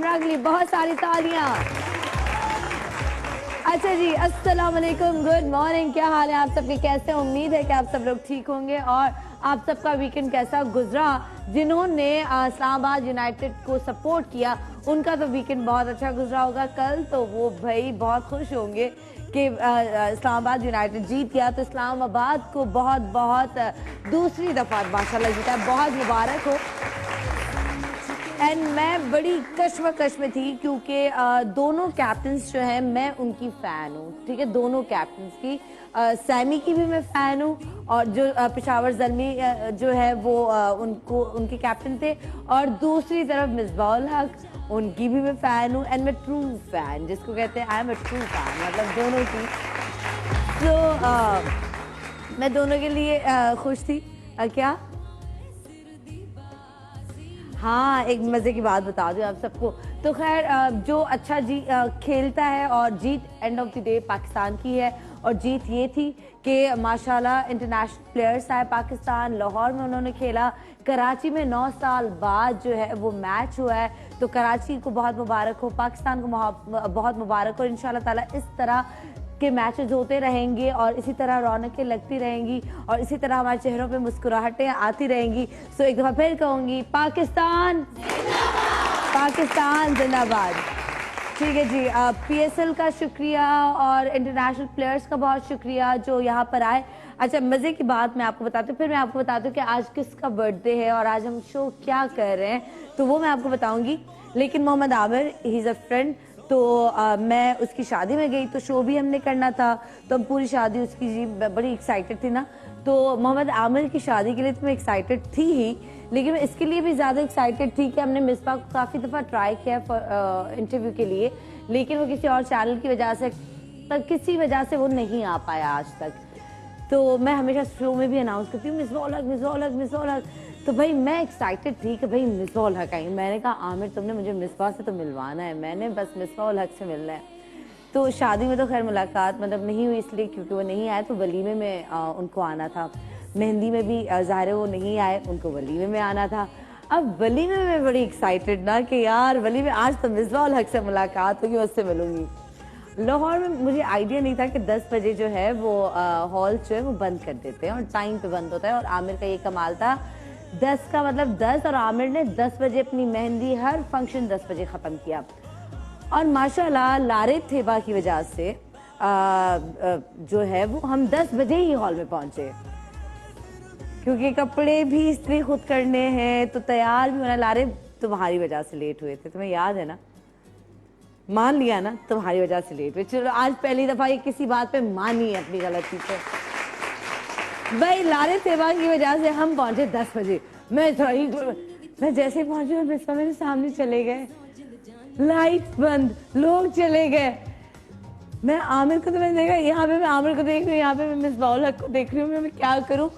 इमरान के लिए बहुत सारी तालियां। अच्छा जी, अस्सलाम वालेकुम, गुड मॉर्निंग, क्या हाल है आप सबके, कैसे? उम्मीद है कि आप सब लोग ठीक होंगे और आप सबका वीकेंड कैसा गुजरा। जिन्होंने इस्लामाबाद यूनाइटेड को सपोर्ट किया उनका तो वीकेंड बहुत अच्छा गुजरा होगा। कल तो वो भाई बहुत खुश होंगे कि इस्लामाबाद यूनाइटेड जीत गया, तो इस्लामाबाद को बहुत बहुत दूसरी दफ़ा माशाल्लाह जीता, बहुत मुबारक हो। एंड मैं बड़ी कश्मकश में थी क्योंकि दोनों कैप्टन्स जो हैं मैं उनकी फ़ैन हूँ, ठीक है, दोनों कैप्टन्स की। सैमी की भी मैं फ़ैन हूँ और जो पेशावर ज़ल्मी जो है वो उनको उनके कैप्टन थे, और दूसरी तरफ मिसबाह-उल हक, उनकी भी मैं फ़ैन हूँ। एंड मैं ट्रू फ़ैन जिसको कहते हैं, I am a true fan, मतलब दोनों की। तो मैं दोनों के लिए खुश थी। क्या हाँ, एक मज़े की बात बता दूँ आप सबको, तो खैर जो अच्छा खेलता है, और जीत end of the day Pakistan की है। और जीत ये थी कि माशाल्लाह इंटरनेशनल प्लेयर्स आए पाकिस्तान, लाहौर में उन्होंने खेला, कराची में 9 साल बाद जो है वो मैच हुआ है, तो कराची को बहुत मुबारक हो, पाकिस्तान को बहुत मुबारक हो। इंशाल्लाह ताला इस तरह के मैचेस होते रहेंगे और इसी तरह रौनकें लगती रहेंगी और इसी तरह हमारे चेहरों पे मुस्कुराहटें आती रहेंगी। सो एक दफ़ा फिर कहूँगी, पाकिस्तान पाकिस्तान जिंदाबाद। ठीक है जी, पीएसएल का शुक्रिया और इंटरनेशनल प्लेयर्स का बहुत शुक्रिया जो यहाँ पर आए। अच्छा, मज़े की बात मैं आपको बताती हूँ, फिर मैं आपको बताती हूँ कि आज किसका बर्थडे है और आज हम शो क्या कर रहे हैं, तो वो मैं आपको बताऊँगी। लेकिन Mohammad Aamir, he is a friend, तो मैं उसकी शादी में गई, तो शो भी हमने करना था, तो हम पूरी शादी उसकी जी बड़ी एक्साइटेड थी ना। तो मोहम्मद आमिर की शादी के लिए तो मैं एक्साइटेड थी ही, लेकिन मैं इसके लिए भी ज़्यादा एक्साइटेड थी कि हमने मिसबा को काफ़ी दफ़ा ट्राई किया इंटरव्यू के लिए, लेकिन वो किसी और चैनल की वजह से, किसी वजह से वो नहीं आ पाया आज तक। तो मैं हमेशा शो में भी अनाउंस करती हूँ, मिसबा-उल हक, मिसबा-उल हक, मिसबा-उल हक। तो भाई मैं एक्साइटेड थी कि भाई मिसबा-उल हक आई। मैंने कहा आमिर तुमने मुझे मिसबा से तो मिलवाना है, मैंने बस मिसबा-उल हक से मिलना है। तो शादी में तो खैर मुलाकात मतलब नहीं हुई इसलिए क्योंकि वो नहीं आए, तो वलीमे में उनको आना था। मेहंदी में भी ज़ाहिर है वो नहीं आए, उनको वलीमे में आना था। अब वलीमे में बड़ी एक्साइटेड ना कि यार वलीमे आज तो मिसबा-उल हक से मुलाकात होगी, उससे मिलूंगी। लाहौर में मुझे आइडिया नहीं था कि 10 बजे जो है वो हॉल जो है वो बंद कर देते हैं और टाइम पे बंद होता है। और आमिर का ये कमाल था, 10 का मतलब 10, और आमिर ने 10 बजे अपनी मेहंदी, हर फंक्शन 10 बजे ख़त्म किया। और माशाल्लाह लारे थेबा की वजह से जो है वो हम 10 बजे ही हॉल में पहुंचे, क्योंकि कपड़े भी इस्त्री खुद करने हैं, तो तैयार भी होना। लारे तुम्हारी वजह से लेट हुए थे, तुम्हें याद है ना, मान लिया ना, तुम्हारी वजह से लेट हुए। चलो आज पहली दफा ये किसी बात पे मानी है अपनी गलती पे। भाई लारे तेबा की वजह से हम पहुंचे 10 बजे। मैं जैसे पहुंची और मिसबा मेरे सामने चले गए, लाइट बंद, लोग चले गए। मैं आमिर को तो मैंने देखा, यहाँ पे मैं आमिर को देख रही हूँ, यहाँ पे मैं मिसबाह-उल हक को देख रही हूँ, मैं क्या करूँ।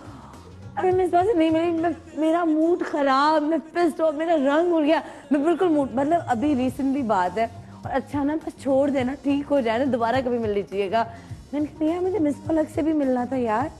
अरे मिसबा से नहीं मिली, मेरा मूड खराब, मैं पिस्ड ऑफ, मेरा रंग उड़ गया, मैं बिल्कुल मूड, मतलब अभी रिसेंटली बात है और अच्छा ना बस छोड़ देना, ठीक हो जाए ना, दोबारा कभी मिल लीजिएगा। मैंने कहा यार मुझे मिसबाह-उल हक से भी मिलना था यार,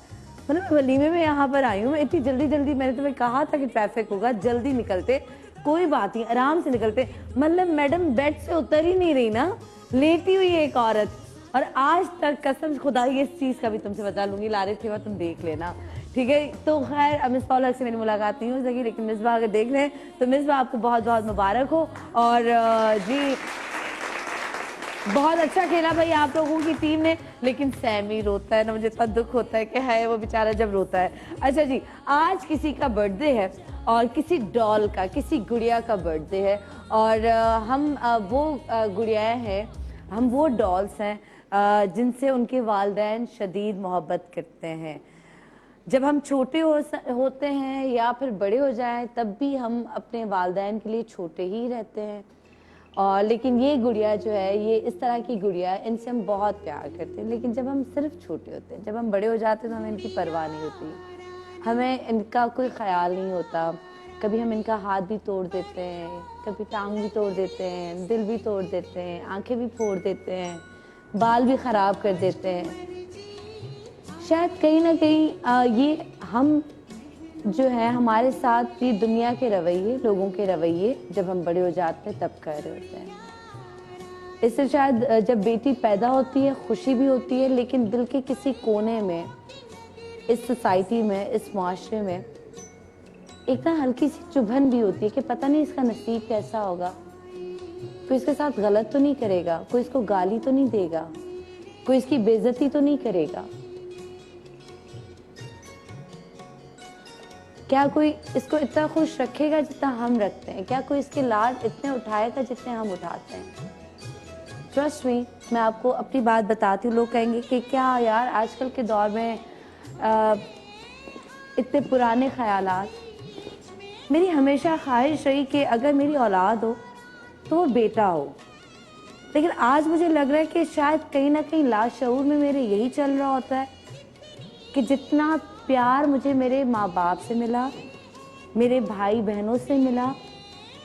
मतलब मैं वलीमे में यहाँ पर आई हूँ, मैं इतनी जल्दी मैंने तुम्हें कहा था कि ट्रैफिक होगा, जल्दी निकलते, कोई बात नहीं, आराम से निकलते। मतलब मैडम बेड से उतर ही नहीं रही ना, लेटी हुई एक औरत। और आज तक कसम खुदा की इस चीज़ का भी तुमसे बता लूंगी, लारे थे तुम देख लेना, ठीक है। तो खैर मिसबाह-उल हक से मेरी मुलाकात नहीं हो सकी, लेकिन मिसबा अगर देख लें तो मिसबा आपको बहुत बहुत मुबारक हो। और जी बहुत अच्छा खेला भाई आप लोगों की टीम ने, लेकिन सैमी रोता है ना, मुझे इतना दुख होता है कि है वो बेचारा जब रोता है। अच्छा जी, आज किसी का बर्थडे है और किसी डॉल का, किसी गुड़िया का बर्थडे है, और हम वो गुड़ियाएँ हैं, हम वो डॉल्स हैं जिनसे उनके वालिदैन शदीद मोहब्बत करते हैं। जब हम छोटे होते हैं या फिर बड़े हो जाएं, तब भी हम अपने वालिदैन के लिए छोटे ही रहते हैं। और लेकिन ये गुड़िया जो है, ये इस तरह की गुड़िया है, इनसे हम बहुत प्यार करते हैं, लेकिन जब हम सिर्फ छोटे होते हैं, जब हम बड़े हो जाते हैं तो हमें इनकी परवाह नहीं होती, हमें इनका कोई ख्याल नहीं होता। कभी हम इनका हाथ भी तोड़ देते हैं, कभी टांग भी तोड़ देते हैं, दिल भी तोड़ देते हैं, आंखें भी फोड़ देते हैं, बाल भी ख़राब कर देते हैं। शायद कहीं ना कहीं ये हम जो है हमारे साथ ये दुनिया के रवैये, लोगों के रवैये जब हम बड़े हो जाते हैं तब कर रहे होते हैं। इससे शायद जब बेटी पैदा होती है खुशी भी होती है, लेकिन दिल के किसी कोने में, इस सोसाइटी में, इस मुआशरे में एक ना हल्की सी चुभन भी होती है कि पता नहीं इसका नसीब कैसा होगा, कोई इसके साथ गलत तो नहीं करेगा, कोई इसको गाली तो नहीं देगा, कोई इसकी बेइज्जती तो नहीं करेगा, क्या कोई इसको इतना खुश रखेगा जितना हम रखते हैं, क्या कोई इसके लाड इतने उठाएगा जितने हम उठाते हैं। ट्रस्ट मी, मैं आपको अपनी बात बताती हूँ। लोग कहेंगे कि क्या यार आजकल के दौर में इतने पुराने ख्यालात। मेरी हमेशा ख्वाहिश रही कि अगर मेरी औलाद हो तो वो बेटा हो, लेकिन आज मुझे लग रहा है कि शायद कहीं ना कहीं लाशऊर में मेरे यही चल रहा होता है कि जितना प्यार मुझे मेरे माँ बाप से मिला, मेरे भाई बहनों से मिला,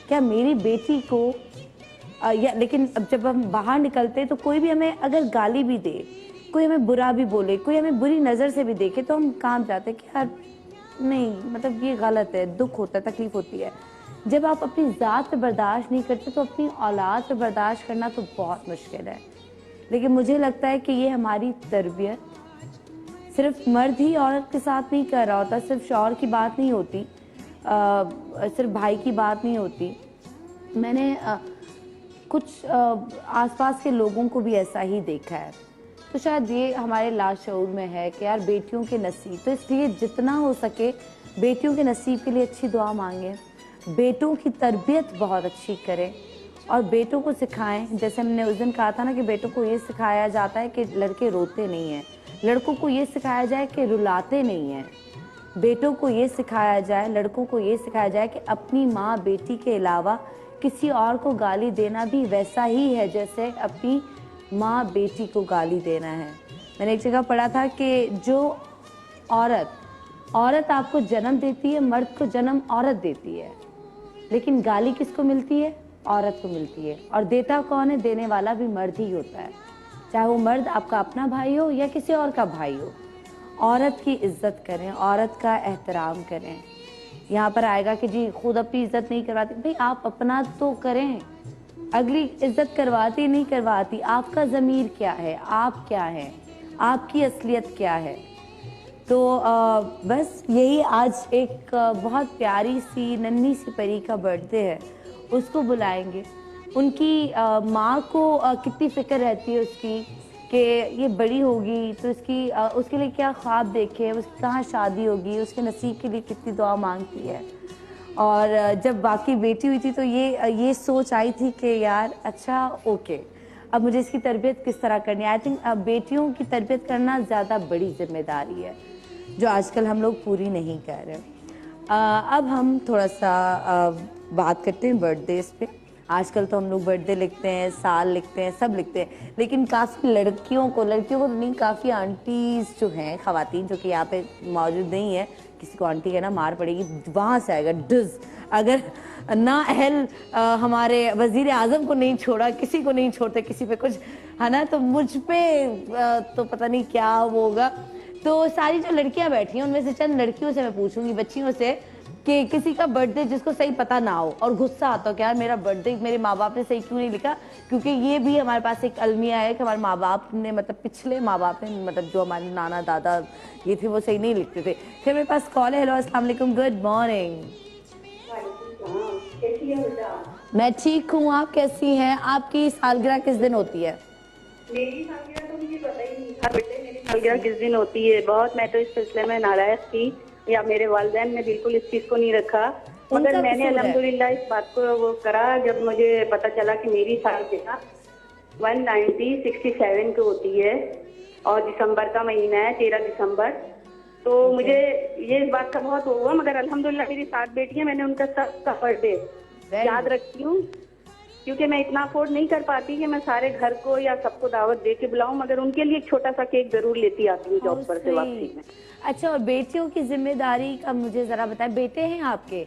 क्या मेरी बेटी को लेकिन अब जब हम बाहर निकलते तो कोई भी हमें अगर गाली भी दे, कोई हमें बुरा भी बोले, कोई हमें बुरी नज़र से भी देखे तो हम काम जाते कि यार नहीं, मतलब ये गलत है, दुख होता है, तकलीफ होती है। जब आप अपनी ज़ात पे बर्दाश्त नहीं करते तो अपनी औलाद पे बर्दाश्त करना तो बहुत मुश्किल है। लेकिन मुझे लगता है कि ये हमारी तरबियत सिर्फ मर्द ही औरत के साथ नहीं कर रहा होता, सिर्फ शौहर की बात नहीं होती, सिर्फ भाई की बात नहीं होती। मैंने कुछ आसपास के लोगों को भी ऐसा ही देखा है। तो शायद ये हमारे लाशऊर में है कि यार बेटियों के नसीब, तो इसलिए जितना हो सके बेटियों के नसीब के लिए अच्छी दुआ मांगें, बेटों की तरबियत बहुत अच्छी करें और बेटों को सिखाएं। जैसे हमने उस दिन कहा था ना कि बेटों को ये सिखाया जाता है कि लड़के रोते नहीं हैं, लड़कों को ये सिखाया जाए कि रुलाते नहीं हैं। बेटों को ये सिखाया जाए, लड़कों को ये सिखाया जाए कि अपनी माँ बेटी के अलावा किसी और को गाली देना भी वैसा ही है जैसे अपनी माँ बेटी को गाली देना है। मैंने एक जगह पढ़ा था कि जो औरत आपको जन्म देती है, मर्द को जन्म औरत देती है, लेकिन गाली किसको मिलती है? औरत को मिलती है। और देता कौन है? देने वाला भी मर्द ही होता है, चाहे वो मर्द आपका अपना भाई हो या किसी और का भाई हो। औरत की इज्जत करें, औरत का एहतराम करें। यहाँ पर आएगा कि जी खुद अपनी इज्जत नहीं करवाती, भाई आप अपना तो करें, अगली इज्जत करवाती नहीं करवाती, आपका ज़मीर क्या है, आप क्या है, आपकी असलियत क्या है। तो बस यही आज एक बहुत प्यारी सी नन्ही सी परी का बर्थडे है, उसको बुलाएंगे। उनकी माँ को कितनी फिक्र रहती है उसकी कि ये बड़ी होगी तो इसकी उसके लिए क्या ख्वाब देखे, उसकी कहाँ शादी होगी, उसके नसीब के लिए कितनी दुआ मांगती है। और जब बाकी बेटी हुई थी तो ये सोच आई थी कि यार अच्छा ओके, अब मुझे इसकी तरबियत किस तरह करनी है। आई थिंक बेटियों की तरबियत करना ज़्यादा बड़ी जिम्मेदारी है जो आजकल हम लोग पूरी नहीं कर रहे। अब हम थोड़ा सा बात करते हैं बर्थडेज पे। आजकल तो हम लोग बर्थडे लिखते हैं, साल लिखते हैं, सब लिखते हैं, लेकिन काफ़ी लड़कियों को तो नहीं, काफ़ी आंटीज़ जो हैं, ख़वातीन जो कि यहाँ पे मौजूद नहीं है, किसी को आंटी कहना मार पड़ेगी, वहाँ से आएगा डिज़। अगर ना अहल हमारे वज़ीर आज़म को नहीं छोड़ा, किसी को नहीं छोड़ते, किसी पे कुछ है ना, तो मुझ पे तो पता नहीं क्या वो होगा। तो सारी जो लड़कियां बैठी हैं उनमें से चंद लड़कियों से मैं पूछूंगी, बच्चियों से, कि किसी का बर्थडे जिसको सही पता ना हो और गुस्सा आता हो कि यार मेरा बर्थडे मेरे माँ बाप ने सही क्यों नहीं लिखा। क्योंकि ये भी हमारे पास एक अलमिया है कि हमारे माँ बाप ने, मतलब पिछले माँ बाप ने, मतलब जो हमारे नाना दादा ये थे वो सही नहीं लिखते थे। फिर मेरे पास कॉल है। हेलो अस्सलाम वालेकुम, गुड मॉर्निंग। मैं ठीक हूँ, आप कैसी हैं? आपकी सालगिरह किस दिन होती है? मेरी सालगिरह तो मुझे पता ही नहीं था बेटे, मेरी सालगिरह किस दिन होती है। बहुत मैं तो इस सिलसिले में नाराज थी, या मेरे वालिदैन ने बिल्कुल इस चीज को नहीं रखा, मगर मैंने अल्हम्दुलिल्लाह इस बात को वो करा जब मुझे पता चला कि मेरी सालगिरह 1967 को होती है और दिसंबर का महीना है, 13 दिसंबर। तो मुझे ये इस बात का बहुत हुआ, मगर अल्हम्दुलिल्लाह मेरी 7 बेटियां, मैंने उनका सबका बर्थडे याद रखती हूँ, क्योंकि मैं इतना अफोर्ड नहीं कर पाती कि मैं सारे घर को या सबको दावत दे के बुलाऊं, मगर उनके लिए एक छोटा सा केक जरूर लेती आती हूँ जॉब पर से वापसी में। अच्छा, और बेटियों की जिम्मेदारी का मुझे जरा बताएं। बेटे हैं आपके?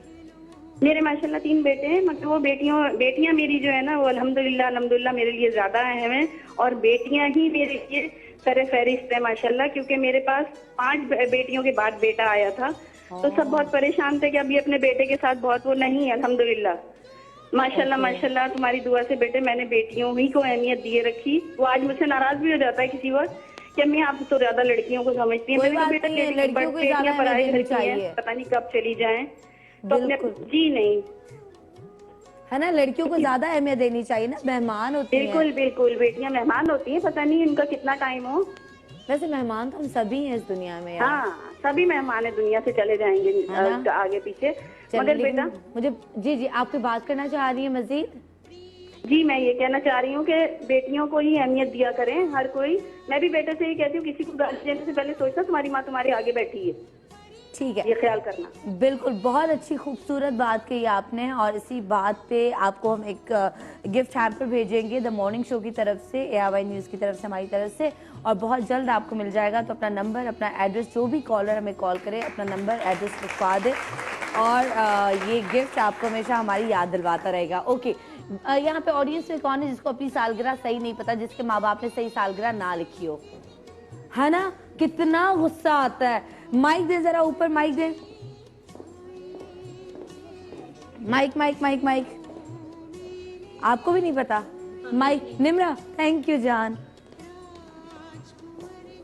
मेरे माशाल्लाह 3 बेटे हैं, मगर वो बेटियां मेरी जो है ना, वो अल्हम्दुलिल्लाह मेरे लिए ज्यादा अहम है, और बेटियां ही मेरे लिए सरे फहरिस्त है माशाल्लाह, क्योंकि मेरे पास 5 बेटियों के बाद बेटा आया था। तो सब बहुत परेशान थे कि अभी अपने बेटे के साथ बहुत वो नहीं है। अल्हम्दुलिल्लाह, माशाल्लाह माशाल्लाह, तुम्हारी दुआ से बेटे मैंने बेटियों ही को अहमियत दिए रखी। वो आज मुझसे नाराज भी हो जाता है किसी वक्त कि अम्मी आप तो ज्यादा लड़कियों को समझती हैं। कोई मैंने कहा बात बेटा नहीं है, लड़कियों को बेटियां ज्यादा पराए अहमियत घर देनी की हैं, चाहिए। पता नहीं कब चली जाएं, तो अपने बिल्कुल। जी नहीं, है ना, लड़कियों को ज्यादा अहमियत देनी चाहिए ना, मेहमान होती हैं। बिल्कुल बिल्कुल, बेटियां मेहमान होती हैं, पता नहीं इनका कितना टाइम हो। वैसे मेहमान तो हम सभी हैं इस दुनिया में यार। हाँ, सभी मेहमान है, दुनिया से चले जाएंगे है ना? आगे पीछे, चलिए, मगर लेकिन बेटा मुझे जी जी आपकी बात करना चाह रही है मजीद। जी, मैं ये कहना चाह रही हूँ कि बेटियों को ही अहमियत दिया करें हर कोई। मैं भी बेटे से ही कहती हूँ, किसी को गाली देने से पहले सोचना तुम्हारी माँ तुम्हारे आगे बैठी है, ठीक है, ये ख्याल करना। बिल्कुल, बहुत अच्छी खूबसूरत बात कही आपने, और इसी बात पे आपको हम एक गिफ्ट हैम्पर भेजेंगे द मॉर्निंग शो की तरफ से, ARY न्यूज़ की तरफ से, हमारी तरफ से, और बहुत जल्द आपको मिल जाएगा। तो अपना नंबर, अपना एड्रेस, जो भी कॉलर हमें कॉल करे अपना नंबर एड्रेस लिखवा दे, और ये गिफ्ट आपको हमेशा हमारी याद दिलवाता रहेगा। ओके, यहाँ पे ऑडियंस में कौन है जिसको अपनी सालगिरह सही नहीं पता, जिसके माँ बाप ने सही सालगिरह ना लिखी हो, है ना? कितना गुस्सा आता है। माइक दे जरा, ऊपर माइक दे, माइक माइक माइक माइक। आपको भी नहीं पता माइक? निम्रा, थैंक यू जान।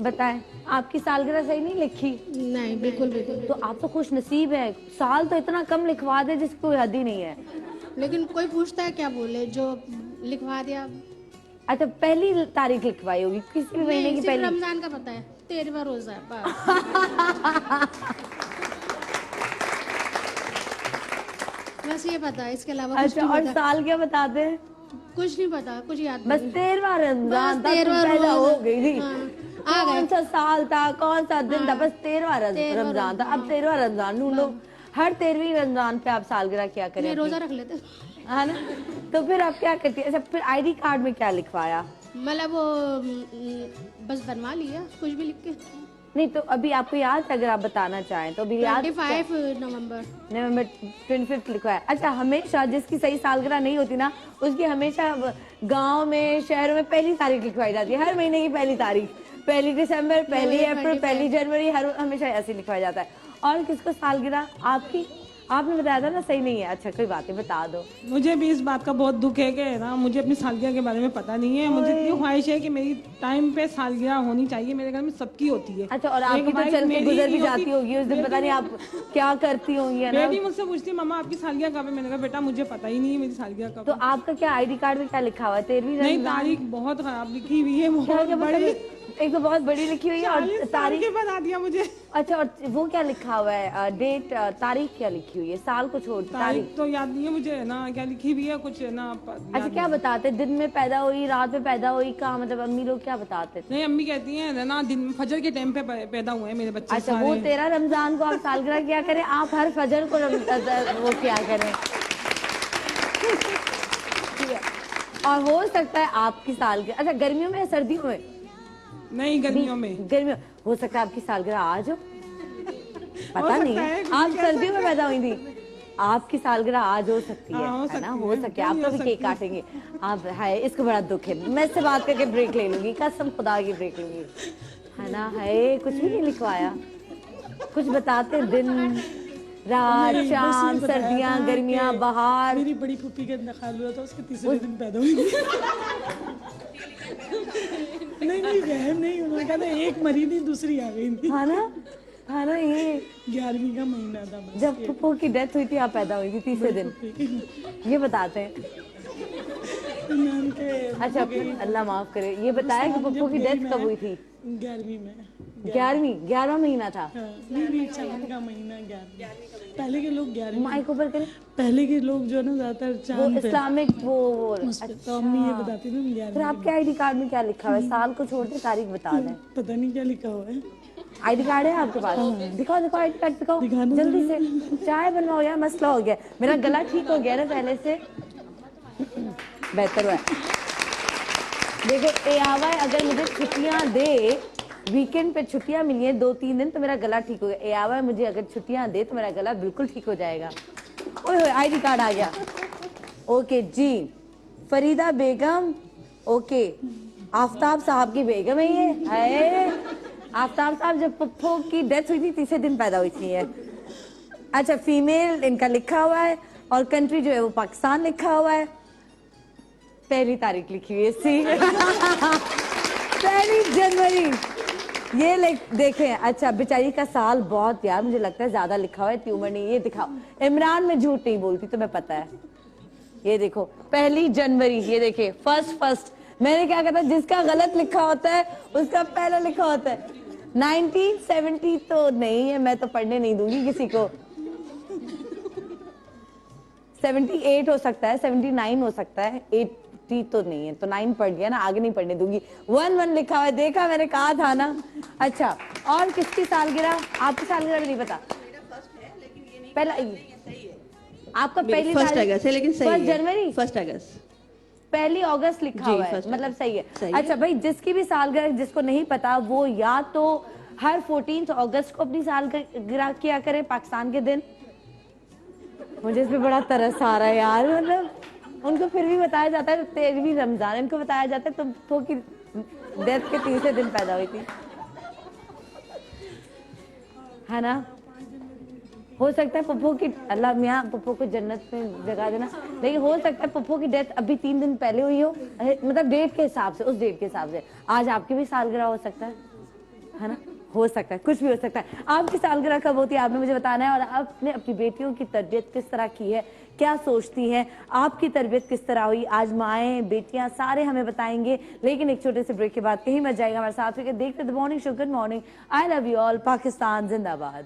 बताएं, आपकी सालगिरह सही नहीं लिखी? नहीं, बिल्कुल बिल्कुल। तो आप तो खुश नसीब है, साल तो इतना कम लिखवा दे जिसकी कोई हद ही नहीं है। लेकिन कोई पूछता है क्या बोले, जो लिखवा दिया। अच्छा, पहली तारीख लिखवाई होगी किसी भी महीने की सिर्फ पहली? रमजान का पता है, 13वां रोजा है बस। बस ये पता है, इसके अलावा कुछ अच्छा, नहीं और पता। साल क्या बताते हैं? कुछ नहीं पता, कुछ याद बस नहीं। 13वां रमजान बस था, तुम 13वां पैदा हो रोजा। गई थी। हाँ, आ कौन गए। सा साल था, कौन सा दिन था? हाँ, बस 13वां 13वां रमजान था। अब हाँ। 13वां रमजान ढूंढो, हर 13वीं रमजान पे आप सालगिरह क्या करें नहीं, अपनी? रोजा रख लेते। है ना? तो फिर आप क्या करती है? अच्छा, फिर ID कार्ड में क्या लिखवाया? मतलब वो बस बनवा लिया कुछ भी लिख के। नहीं तो अभी आपको याद है, अगर आप बताना चाहें तो अभी याद? 25 नवंबर। नवंबर 25 लिखवाया। अच्छा, हमेशा जिसकी सही सालगिरह नहीं होती ना, उसकी हमेशा गांव में, शहरों में पहली तारीख लिखवाई जाती है, हर महीने की पहली तारीख, 1 दिसंबर, 1 अप्रैल, 1 जनवरी, हर हमेशा ऐसे लिखवाया जाता है। और किसको सालगिरह आपकी? आपने बताया था ना सही नहीं है। अच्छा, कोई बात नहीं, बता दो। मुझे भी इस बात का बहुत दुख है कि ना मुझे अपनी सालगिरह के बारे में पता नहीं है। मुझे इतनी ख्वाहिश है कि मेरी टाइम पे सालगिरह होनी चाहिए, मेरे घर में सबकी होती है। अच्छा, और आपकी एक तो बाइक चल के मेरी गुजर भी नहीं जाती होती। होगी उस दिन, पता नहीं आप क्या करती होंगी, है ना? बेटी मुझसे पूछती मम्मा आपकी सालगिरह कब है? मैंने कहा बेटा मुझे पता ही नहीं है मेरी सालगिरह कब तो है। आपका क्या ID कार्ड में क्या लिखा हुआ है? 13वीं नहीं, रमजान? तारीख बहुत खराब लिखी हुई है, क्या बहुत क्या बड़ी। मतलब? एक तो बहुत बड़ी लिखी हुई है, 40 और साल तारीख? के बता दिया मुझे। अच्छा, और वो क्या लिखा हुआ है? डेट, तारीख क्या लिखी हुई है? साल को छोड़ तारीख? तारीख तो याद नहीं है मुझे ना, क्या लिखी हुई है कुछ ना अच्छा, क्या बताते? दिन में पैदा हुई, रात में पैदा हुई, कहाँ? मतलब अम्मी लोग क्या बताते थे? नहीं, अम्मी कहती हैं ना दिन फजर के टाइम पे पैदा हुए हैं मेरे बच्चे अच्छा, सारे। वो 13 रमजान को आप सालगिरह क्या करें? आप हर फजर को वो क्या करें? ठीक है। और हो सकता है आपकी सालगिरह, अच्छा गर्मियों में या सर्दियों में? नहीं, गर्मियों में। गर्मियों। हो सकता है आपकी सालगिरह आज हो, पता नहीं सकता है। है, आप कुछ सर्दियों में पैदा हुई थी, आपकी सालगिरह आज हो सकती है, हाँ, हो है सकती ना? है, हो सकती है। क्यों आप नहीं तो हो भी केक सकती? काटेंगे आप? है, इसको बड़ा दुख है। मैं इससे बात करके ब्रेक ले लूंगी, कसम खुदा की ब्रेक लूंगी, है ना? है, कुछ भी नहीं लिखवाया, कुछ बताते? दिन, रात, नहीं, बस ये चांद, बताया सर्दियाँ, था गर्मियाँ, कि बहार। मेरी बड़ी फूफी का इंतकाल हुआ था, उसके तीसरे दिन पैदा हुई थी। नहीं, रहम नहीं, उन्होंने कहा था एक मरी थी, दूसरी आ गई थी। है ना? है ना? ये 11वीं का महीना था बस। जब पप्पू की डेथ हुई थी, आप पैदा हुई थी तीसरे दिन, ये बताते हैं। नाम के अच्छा, अल्लाह माफ करे, ये बताया कि पप्पू की डेथ कब हुई थी? 11वीं में। 11वां महीना था। हाँ, नहीं, चांद का महीना 11वीं। पहले के लोग 11वीं, माइक ऊपर करें। पहले के लोग जो है ना ज्यादातर वो चांद पे इस्लामिक वो उस पे, तो अम्मी ये बताती थी ना फिर 11वीं। आपके ID कार्ड में क्या लिखा हुआ है? साल को छोड़ के तारीख बता दें। पता नहीं क्या लिखा हुआ है। ID कार्ड है आपके पास? दिखाओ दिखाओ, ID कार्ड दिखाओ दिखाना जल्दी से। चाय बनवाओ यार, मसला हो गया। मेरा गला ठीक हो गया ना पहले से, बेहतर हुआ है। देखो, ARY अगर मुझे छुट्टियां दे, वीकेंड पे छुट्टियां मिली हैं 2-3 दिन, तो मेरा गला ठीक हो गया। ARY मुझे अगर छुट्टियां दे तो मेरा गला बिल्कुल ठीक हो जाएगा। ओए होए, ID कार्ड आ गया। ओके जी, फरीदा बेगम, ओके, आफ्ताब साहब की बेगम है ये। है आफ्ताब साहब, जब पप्पू की डेथ हुई थी तीसरे दिन पैदा हुई थी ये। अच्छा, फीमेल इनका लिखा हुआ है और कंट्री जो है वो पाकिस्तान लिखा हुआ है। पहली तारीख लिखी हुई है सी 1 जनवरी। ये देखें। अच्छा, बेचारी का साल बहुत, यार मुझे लगता है ज्यादा लिखा हुआ है, ट्यूमर नहीं। ये दिखाओ, इमरान में झूठ नहीं बोलती, तुम्हें पता है। ये देखो 1 जनवरी, ये देखिए फर्स्ट। मैंने क्या कहता, जिसका गलत लिखा होता है उसका पहला लिखा होता है। 1970 तो नहीं है, मैं तो पढ़ने नहीं दूंगी किसी को। 78 हो सकता है, 79 हो सकता है, 80 तो नहीं है, तो 9 पढ़ गया ना, आगे नहीं पढ़ने दूंगी। 1 लिखा हुआ है, देखा, मैंने कहा था ना। अच्छा, और किसकी सालगिरह? आपकी सालगिरह भी नहीं पता? पहला आपका पहली फर्स्ट अगस्त है, लेकिन सही है। 1 जनवरी, 1 अगस्त, 1 अगस्त लिखा हुआ है, मतलब सही है। अच्छा भाई, जिसकी भी सालगिरह जिसको नहीं पता, वो या तो हर 14 अगस्त को अपनी सालगिरह किया करे, पाकिस्तान के दिन। मुझे इस पे बड़ा तरस आ रहा है यार, मतलब उनको फिर भी बताया जाता है 13वीं रमजान, इनको बताया जाता है तुम की डेथ के 3 दिन पैदा हुई थी, है ना। हो सकता है पप्पू की, अल्लाह मियाँ पप्पू को जन्नत में जगा देना, लेकिन हो सकता है पप्पू की डेथ अभी 3 दिन पहले हुई हो, मतलब डेट के हिसाब से, उस डेट के हिसाब से। आज आपकी भी सालगिरह हो सकता है ना, हो सकता है, कुछ भी हो सकता है। आपकी सालगिरह कब होती है, आपने मुझे बताना है। और आपने अपनी बेटियों की तरबियत किस तरह की है, क्या सोचती हैं, आपकी तरबियत किस तरह हुई, आज माएँ बेटियां सारे हमें बताएंगे। लेकिन एक छोटे से ब्रेक के बाद कहीं मत जाएगा, हमारे साथ में देखते the morning show. Good morning, I love you all, Pakistan जिंदाबाद।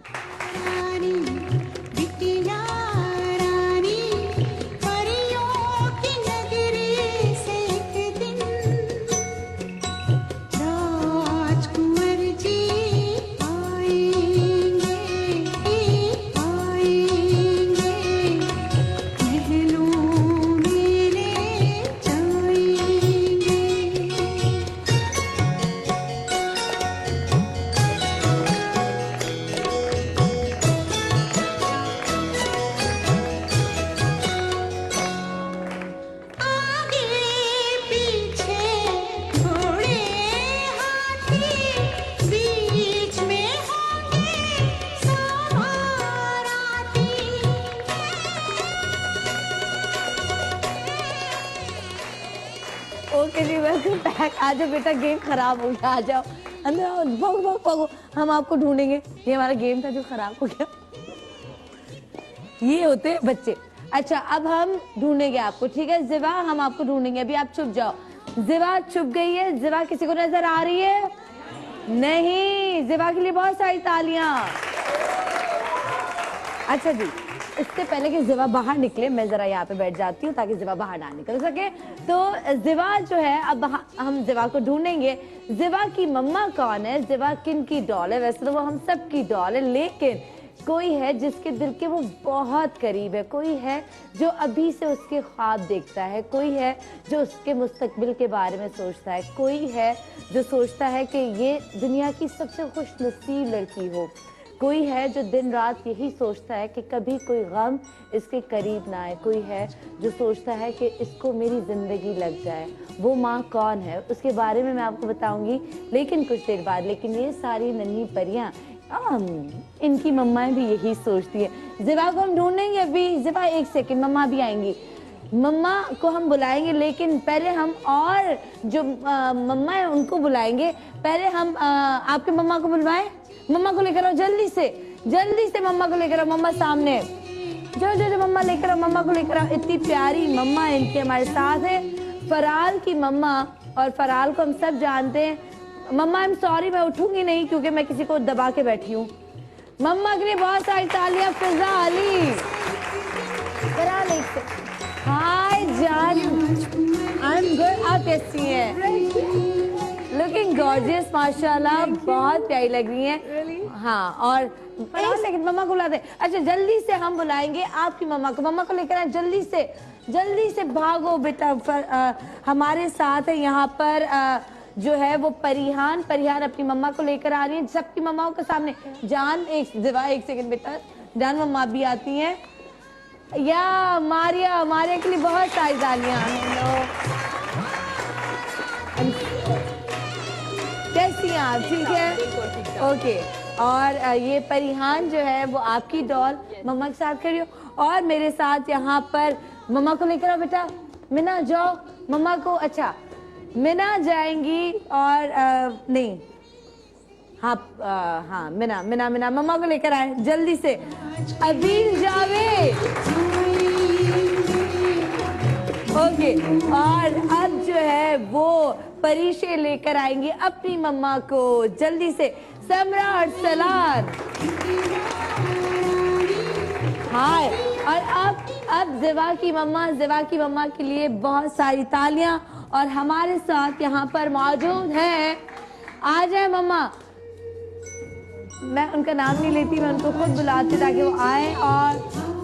ओके जी, वेलकम बैक। आ जाओ बेटा, गेम खराब हो गया, आ जाओ अंदर आओ, भागो भागो, हम आपको ढूंढेंगे। ये हमारा गेम था जो खराब हो गया। ये होते हैं बच्चे। अच्छा, अब हम ढूंढेंगे आपको, ठीक है जिवा, हम आपको ढूंढेंगे। अभी आप छुप जाओ। जिवा छुप गई है। जिवा किसी को नजर आ रही है? नहीं। जिवा के लिए बहुत सारी तालियां। अच्छा जी, इससे पहले कि जिवा बाहर निकले, मैं जरा यहाँ पे बैठ जाती हूँ ताकि जिवा बाहर ना निकल सके। तो जिवा जो है, अब हम जिवा को ढूंढेंगे। जिवा की मम्मा कौन है, जिवा किन की डॉल है? वैसे तो वो हम सब की डॉल है, लेकिन कोई है जिसके दिल के वो बहुत करीब है, कोई है जो अभी से उसके ख्वाब देखता है, कोई है जो उसके मुस्तकबिल के बारे में सोचता है, कोई है जो सोचता है कि ये दुनिया की सबसे खुशनसीब लड़की हो, कोई है जो दिन रात यही सोचता है कि कभी कोई गम इसके करीब ना आए, कोई है जो सोचता है कि इसको मेरी ज़िंदगी लग जाए। वो माँ कौन है, उसके बारे में मैं आपको बताऊंगी, लेकिन कुछ देर बाद। लेकिन ये सारी नन्ही परियां, इनकी मम्माएं भी यही सोचती है। जिवा को हम ढूंढेंगे अभी। जिवा एक सेकंड, मम्मा भी आएंगी, मम्मा को हम बुलाएंगे, लेकिन पहले हम और जो मम्मा है उनको बुलाएंगे। पहले हम आपके मम्मा को बुलवाएं। मम्मा को लेकर आओ जल्दी से मम्मा को लेकर आओ। मम्मा सामने, जो मम्मा लेकर आओ, मम्मा को लेकर आओ। इतनी प्यारी मम्मा इनकी हमारे साथ है, फराल की मम्मा। और फराल को हम सब जानते हैं। मम्मा, आई एम सॉरी, मैं उठूंगी नहीं क्योंकि मैं किसी को दबा के बैठी हूँ। मम्मा के लिए बहुत सारी तालियां। फिजा अली, फराल एक से। हाय जान, आई एम गुड, आप कैसी हैं? लुकिंग गॉर्जियस, माशाल्लाह, बहुत प्यारी लग रही हैं। हाँ, और एक सेकंड, मम्मा को बुला दे। अच्छा, जल्दी से हम बुलाएंगे आपकी मम्मा को लेकर आए। जल्दी से भागो बेटा। हमारे साथ है यहाँ पर जो है वो परिहान अपनी मम्मा को लेकर आ रही है, सबकी मम्माओं के सामने। जान, एक सेकंड बेटा, जान मम्मा भी आती हैं। या मारिया के लिए बहुत सारी तालियां। कैसी हैं आप? ठीक है, ओके। और ये परिहान जो है वो आपकी डॉल, मम्मा के साथ खड़ी हो। और मेरे साथ यहाँ पर मम्मा को लेकर आओ बेटा, मिना जाओ मम्मा को। अच्छा मिना जाएंगी और नहीं, हाँ हाँ मिना मिना मिना मम्मा को लेकर आए जल्दी से। अबील जावेद, ओके। और अब जो है वो परीशे लेकर आएंगी अपनी मम्मा को जल्दी से। समरा और सलार, हाय। और अब जिवा की मम्मा के लिए बहुत सारी तालियां। और हमारे साथ यहाँ पर मौजूद है, आ जाए मम्मा, मैं उनका नाम नहीं लेती, मैं उनको खुद बुलाती ताकि वो आए। और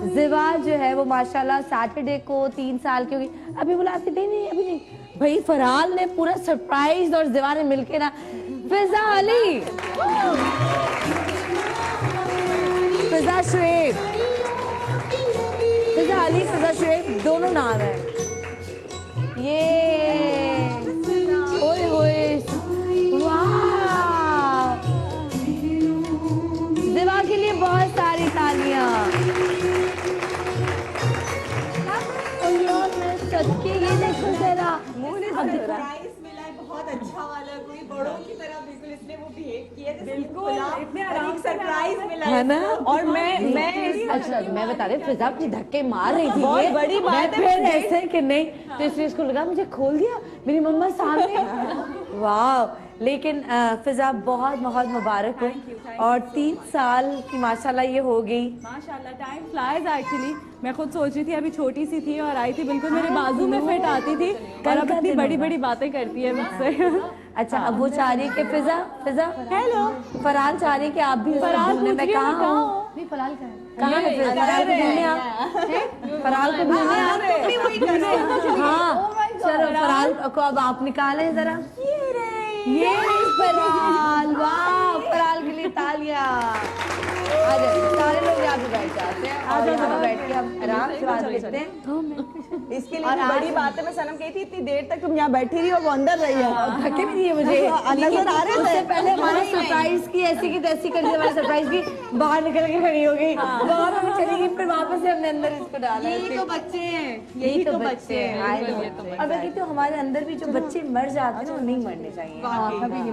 जिवा जो है वो माशाल्लाह सैटरडे को 3 साल की होगी। अभी बुलाती नहीं अभी नहीं भाई, फरहाल ने पूरा सरप्राइज और जिवा ने मिलके ना। फिजा अली, फिजा शुएब, फिजा अली फिजा शुएब दोनों नाम है ये। ओए ओए वाह, जिवा के लिए बहुत सारी तालियां। सच्ची ये देखो जरा, प्राइस मिला है बहुत अच्छा वाला, कोई बड़ों की तरह बिल्कुल इसने वो बिहेव किया, बिल्कुल इतने आराम सरप्राइज मिला है ना। और मैं अच्छा मैं बता रही, फिजा अपनी धक्के मार रही थी, बहुत ये बड़ी बात है, फिर ऐसे कि नहीं, तो इसलिए इसको लगा मुझे खोल दिया मेरी मम्मा सामने। वाह, लेकिन फिजा बहुत बहुत मुबारक हो। और 3 साल की माशाल्लाह ये हो गई। माशाल्लाह, टाइम फ्लाइज एक्चुअली। मैं खुद सोच रही थी, अभी छोटी सी थी और आई थी, बिल्कुल मेरे बाजू में फिट आती थी, और अब इतनी बड़ी बड़ी बातें करती है मुझसे। अच्छा अब वो चाह रही कि फिजा हेलो, फरहान चाह रही कि आप भी फरहान मैं कहाँ हूँ, नहीं फलाल का है। कहाँ है फरहान को ढूंढने आप, फरहान को ढूंढने आप। हाँ चलो फरहान को अब आप निकालें जरा। ये फरहान, वाह फरहान के लिए तालियां। आ जाओ सारे लोग यहाँ पे बैठ जाते हैं, और यहाँ पे बैठ के हम आराम से बात करते हैं। इसके लिए बड़ी बात है, मैं सनम कही थी इतनी देर तक तुम यहाँ बैठी रही हो, वो अंदर रही है, धक्के भी दिए मुझे, नजर आ रहे थे। उससे पहले हमारा सरप्राइज की ऐसी की तैसी कर दी, हमारी सरप्राइज की बाहर निकल के खड़ी हो गई, वहाँ पे वो चली गई, फिर वापस से हमने अंदर इसको डाला। यही तो बच्चे हैं, यही तो बच्चे हैं। और मैं कहती हूँ हमारे अंदर भी जो बच्चे मर जाते हैं ना, वो नहीं मरने चाहिए,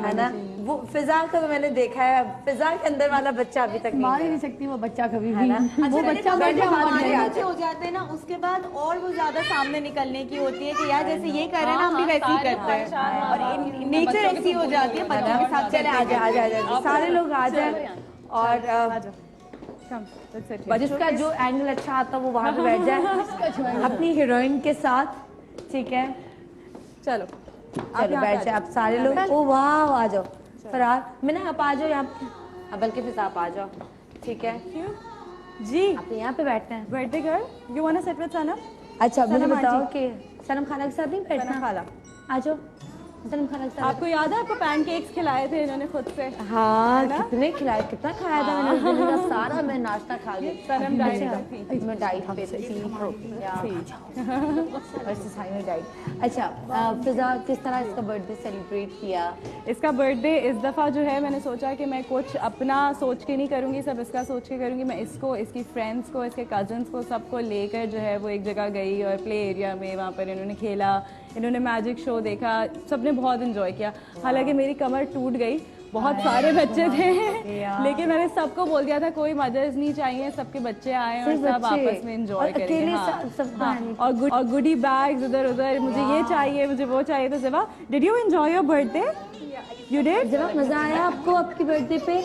है ना। वो फिजा का मैंने देखा है, फिजा के अंदर वाला बच्चा अभी तक मार ही नहीं सकती वो बच्चा कभी भी। वो बच्चा बच्चे हो जाते हैं ना, उसके बाद और वो ज्यादा सामने निकलने की होती है कि यार जैसे ये कर रहे हैं ना, हम भी वैसे ही करते हैं, और नेचर ऐसी हो जाती है बच्चों के साथ। चले आ जाए सारे लोग आ जाए। और जिसका जो एंगल अच्छा आता है वो वहाँ पे बैठ जाए अपनी हीरोइन के साथ, ठीक है। चलो बैठ जाए आप सारे लोग। ओ वाह, आ जाओ फरहान, मिना आप आ जाओ यहाँ पे, बल्कि फिर आप आ जाओ, ठीक है जी। आप यहाँ पे बैठना है। Birthday girl, you want to sit with Sanam? अच्छा मुझे बताओ कि सनम खाना के साथ नहीं बैठना? खाला आ जाओ सनम खाना के साथ। आपको याद है आपको पैनकेक्स खिलाए थे इन्होंने खुद से? हाँ कितने खिलाए, कितना खाया था मैंने उस दिन का सारा, मैं नाश्ता खा गई। सनम डाइट मैं डाइट पे थी, डाइट। अच्छा फिजा किस तरह इसका बर्थडे सेलिब्रेट किया? इसका बर्थडे इस दफ़ा जो है मैंने सोचा कि मैं कुछ अपना सोच के नहीं करूँगी, सब इसका सोच के करूँगी। मैं इसको, इसकी फ्रेंड्स को, इसके कजन्स को, सबको लेकर जो है वो एक जगह गई और प्ले एरिया में वहाँ पर इन्होंने खेला, इन्होंने मैजिक शो देखा, सबने बहुत इन्जॉय किया। हालांकि मेरी कमर टूट गई, बहुत सारे बच्चे थे, लेकिन मैंने सबको बोल दिया था कोई मदर्स नहीं चाहिए, सबके बच्चे आए और सब आपस में एंजॉय करेंगे। और गुडी बैग्स इधर उधर, मुझे ये चाहिए, मुझे वो चाहिए। तो जिवा, did you enjoy your birthday? You did? जिवा मजा आया आपको आपकी बर्थडे पे?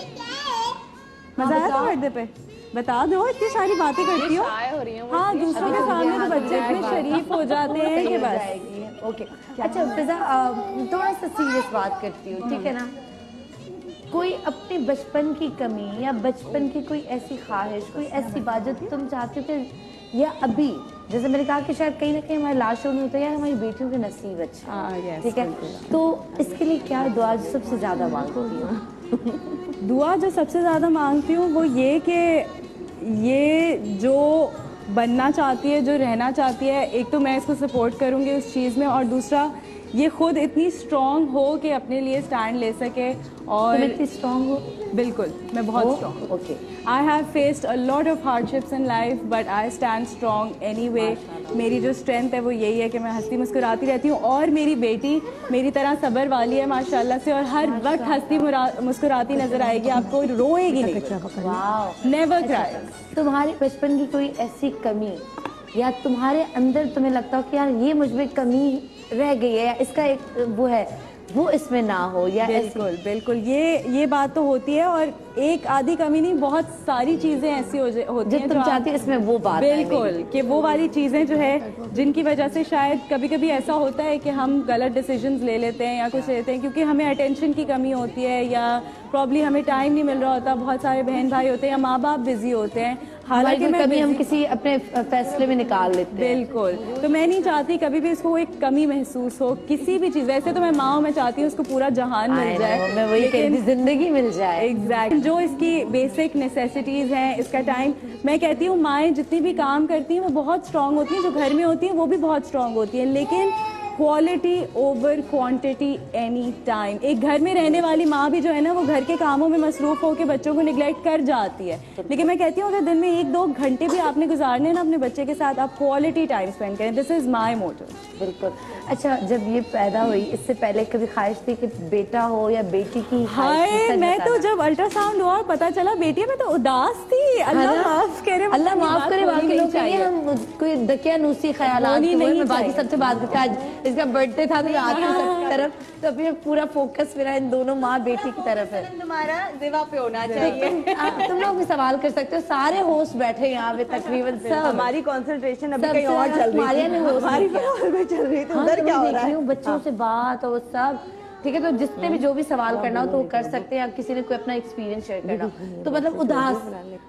मजा आया था बर्थडे पे? बता दो, इतनी सारी बातें करती हो। हाँ, दूसरों के सामने तो बच्चे इतने शरीफ हो जाते हैं कि बस। ओके अच्छा फिजा, थोड़ा सा सीरियस बात करती हूँ, ठीक है ना। कोई अपने बचपन की कमी या बचपन की कोई ऐसी ख्वाहिश, कोई ऐसी बात जो तुम चाहते थे, या अभी जैसे मैंने कहा कि शायद कहीं ना कहीं हमारे लाशों में होता है यार हमारी बेटियों के नसीब अच्छा, ठीक है, तो इसके लिए क्या दुआ सबसे ज्यादा मांगती हूँ? दुआ जो सबसे ज़्यादा मांगती हूँ वो ये कि ये जो बनना चाहती है, जो रहना चाहती है, एक तो मैं इसको सपोर्ट करूँगी उस चीज़ में, और दूसरा ये खुद इतनी स्ट्रॉन्ग हो कि अपने लिए स्टैंड ले सके। और तुम इतनी स्ट्रॉन्ग हो? बिल्कुल, मैं बहुत strong. Okay. I have faced a lot of hardships in life but I stand strong anyway. मेरी जो स्ट्रेंथ है वो यही है कि मैं हंसती मुस्कुराती रहती हूँ, और मेरी बेटी मेरी तरह सब्र वाली है माशाल्लाह से, और हर वक्त हंसती मुस्कुराती नजर आएगी आपको, रोएगी नहीं, नेवर क्राई। तुम्हारे बचपन की कोई ऐसी कमी या तुम्हारे अंदर तुम्हें लगता हो कि यार ये मुझ में कमी रह गई है, या इसका एक वो है वो इसमें ना हो, या बिल्कुल बिल्कुल, ये बात तो होती है, और एक आधी कमी नहीं, बहुत सारी चीजें ऐसी होती हैं जब तुम चाहती हो इसमें वो बात आए बिल्कुल कि वो वाली चीजें जो है जिनकी वजह से शायद कभी कभी ऐसा होता है कि हम गलत डिसीजंस ले लेते हैं या कुछ लेते हैं क्योंकि हमें अटेंशन की कमी होती है, या प्रॉब्ली हमें टाइम नहीं मिल रहा होता, बहुत सारे बहन भाई होते हैं या माँ बाप बिजी होते हैं, हालांकि कभी हम किसी अपने फैसले में निकाल लेते हैं। बिल्कुल, तो मैं नहीं चाहती कभी भी इसको एक कमी महसूस हो किसी भी चीज। वैसे तो मैं माँ हूँ, मैं चाहती हूँ उसको पूरा जहान मिल जाए, मैं वही कहती, जिंदगी मिल जाए। एग्जैक्ट, जो इसकी बेसिक नेसेसिटीज हैं, इसका टाइम, मैं कहती हूँ माएँ जितनी भी काम करती हैं वो बहुत स्ट्रांग होती हैं, जो घर में होती हैं वो भी बहुत स्ट्रांग होती हैं, लेकिन quality over quantity any time. एक घर में रहने वाली माँ भी जो है ना वो घर के कामों में मसरूफ होकर बच्चों को निगलेक्ट कर जाती है, लेकिन मैं कहती हूँ अगर दिन में 1-2 घंटे भी आपने गुजारने ना अपने बच्चे के साथ, आप क्वालिटी टाइम स्पेंड करें। दिस इज माई मोटो। बिल्कुल। अच्छा, जब ये पैदा हुई इससे पहले कभी ख्वाहिश थी कि बेटा हो या बेटी की? हाय, मैं तो जब अल्ट्रासाउंड हुआ और पता चला बेटी है, मैं तो उदास थी। अल्लाह माफ करे, अल्लाह माफ करे। बाकी लोग कहेंगे हम कोई दकियानूसी ख्यालात नहीं, बाकी सबसे बात करते। आज इसका बर्थडे था तो मैं आती हूँ सबकी तरफ, तो अभी पूरा फोकस मेरा इन दोनों माँ बेटी की तरफ है। तुम्हारा जिवा पे होना चाहिए। तुम लोग भी सवाल कर सकते हो, सारे होस्ट बैठे यहाँ पे तकरीबन सब। हमारी कंसंट्रेशन अभी कहीं और चल रही मारिया ने होस्ट हमारी चल रही थी, उधर क्या हो रहा है? बच्चों से बात और वो सब ठीक है, तो जिसने भी जो भी सवाल करना हो तो वो कर सकते हैं, या किसी ने कोई अपना एक्सपीरियंस शेयर करना हो तो मतलब उदास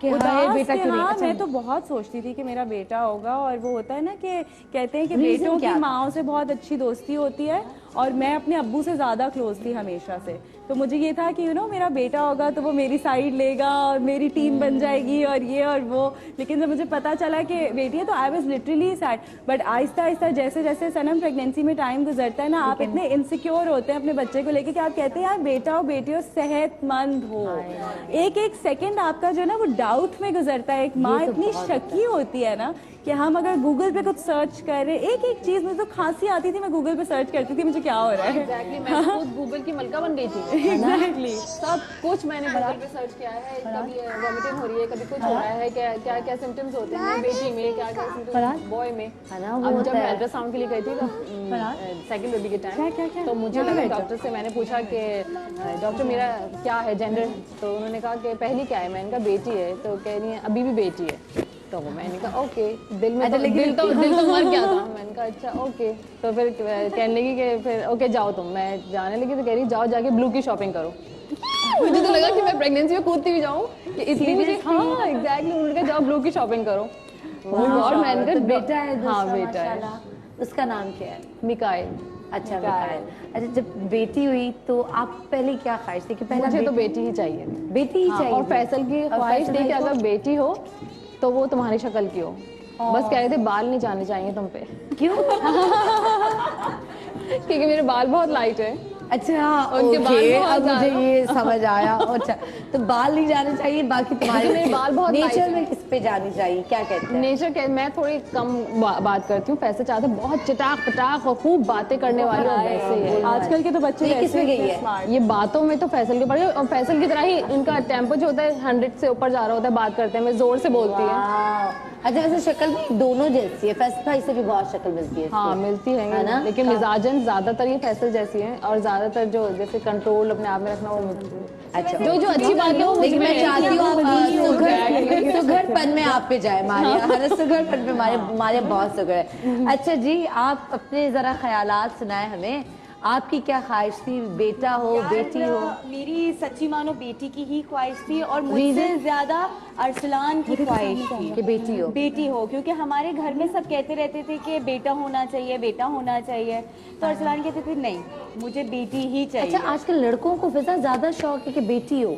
कि हाय बेटा क्यों नहीं। अच्छा, मैं तो बहुत सोचती थी कि मेरा बेटा होगा, और वो होता है ना कि कहते हैं कि बेटों की माँओं से बहुत अच्छी दोस्ती होती है, और मैं अपने अब्बू से ज़्यादा क्लोज थी हमेशा से, तो मुझे ये था कि मेरा बेटा होगा तो वो मेरी साइड लेगा और मेरी टीम बन जाएगी और ये और वो। लेकिन जब मुझे पता चला कि बेटी है तो I was literally sad, but Aahista Aahista जैसे जैसे सनम प्रेगनेंसी में टाइम गुजरता है ना, आप इतने इनसिक्योर होते हैं अपने बच्चे को लेके कि आप कहते हैं यार बेटा हो बेटी हो सेहतमंद हो। एक एक सेकेंड आपका जो है ना वो डाउट में गुजरता है। एक माँ इतनी शकी होती है ना कि हम अगर गूगल पे कुछ सर्च कर रहे, एक एक चीज, मुझे तो खांसी आती थी मैं गूगल पे सर्च करती थी मुझे क्या हो रहा है। Exactly, मैं खुद गूगल की मलका बन गई थी। एग्जैक्टली, सब कुछ मैंने गूगल पे सर्च किया है, कभी वॉमिटिंग हो रही है, कभी कुछ हो रहा है, क्या क्या क्या सिम्टम्स होते हैं बेटी में, क्या क्या सिम्टम्स बॉय में। अब जब मैं अल्ट्रासाउंड के लिए गई थी तो सेकंड बेबी के टाइम, तो मुझे लगा डॉक्टर से, मैंने पूछा कि डॉक्टर मेरा क्या है जेंडर, तो उन्होंने कहा कि पहली क्या है, मैंने कहा बेटी है, तो कह रही है अभी भी बेटी है। तो मैंने कहा ओके, दिल में तो दिल तो मर गया था। मैंने कहा अच्छा ओके, तो फिर कहने लगी कि फिर ओके जाओ तुम। मैं जाने लगी तो कह रही जाओ जाके ब्लू की शॉपिंग करो। मुझे तो लगा कि मैं प्रेगनेंसी में कूदती भी जाऊँ कि इतनी मुझे, हाँ एग्जैक्टली, उन्होंने कहा जाओ ब्लू की शॉपिंग करो। और मैंने कहा बेटा है, हाँ बेटा है। उसका नाम क्या है? मिकाइल। अच्छा मिकाइल। अच्छा, जब बेटी हुई तो आप पहले क्या ख्वाहिश थी कि पहले मुझे तो बेटी ही चाहिए, बेटी ही चाहिए और फैसल की ख्वाहिश थी कि अगर बेटी हो तो वो तुम्हारी शक्ल की हो। बस कह रहे थे बाल नहीं जाने चाहिए तुम पे। क्यों? क्योंकि मेरे बाल बहुत लाइट है। अच्छा, उनके बाल बहुत अब मुझे ज्यादा। ये समझ आया। अच्छा, तो बाल नहीं जाने चाहिए, बाकी तुम्हारे मेरे बाल बहुत नेचर light में किस पे जानी चाहिए, क्या कहते हैं? नेचर के मैं थोड़ी कम बात करती हूँ, पैसे चाहते बहुत चटाक पटाक और खूब बातें करने वाले, और वैसे ही है। आजकल के तो बच्चे ये किसमें गई है? ये बातों में तो फैसल के पड़े, और फैसल की तरह ही इनका टेम्पो जो होता है 100 से ऊपर जा रहा होता है, बात करते हैं, मैं जोर से बोलती है। अच्छा, वैसे शक्ल भी दोनों जैसी है, फैसल भाई से भी बहुत शक्ल मिलती है। हाँ मिलती है ना? है, लेकिन मिजाजन ज्यादातर ये फैसल जैसी है, और ज्यादातर जो जैसे कंट्रोल अपने आप में रखना वो अच्छा, जो अच्छी बात है वो लेकिन मैं चाहती हूँ सुघड़पन में आप पे जाए मारिया, हर सुघड़पन पे मारिया बहुत सुघड़ है। अच्छा जी, आप अपने जरा ख्यालात सुनाए हमें, आपकी क्या ख्वाहिश थी, बेटा हो बेटी हो? मेरी सच्ची मानो बेटी की ही ख्वाहिश थी, और मुझसे ज्यादा अरसलान की ख्वाहिश थी कि बेटी हो। क्योंकि हमारे घर में सब कहते रहते थे कि बेटा होना चाहिए, बेटा होना चाहिए, तो अरसलान कहते थे नहीं, मुझे बेटी ही चाहिए। अच्छा, आजकल लड़कों को फिजा ज्यादा शौक है कि बेटी हो,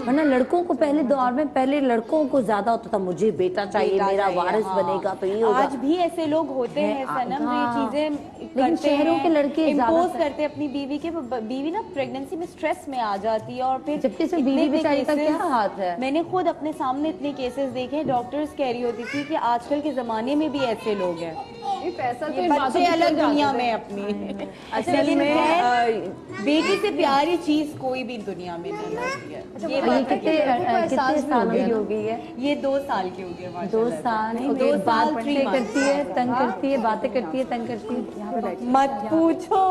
वरना लड़कों को पहले दौर में पहले लड़कों को ज्यादा होता था मुझे बेटा चाहिए, मेरा वारिस बनेगा तो ये होगा। आज भी ऐसे लोग होते हैं सनम, जो ये चीजें करते शहरों के लड़के इम्पोज करते हैं अपनी बीवी के। बीवी ना प्रेगनेंसी में स्ट्रेस में आ जाती है, और फिर जबकि इसमें बीवी बेचारी का क्या हाथ है। मैंने खुद अपने सामने इतने केसेस देखे हैं। डॉक्टर्स कह रही होती थी कि आजकल के जमाने में भी ऐसे लोग हैं, बच्चे अलग दुनिया में अपनी। असल में बेटी से प्यारी चीज कोई भी दुनिया में नहीं होती है। ये कितने साल की हो गई है? ये 2 साल की हो गई है। 2 साल। बातें करती है, तंग करती है, बातें करती है, तंग करती है, मत पूछो।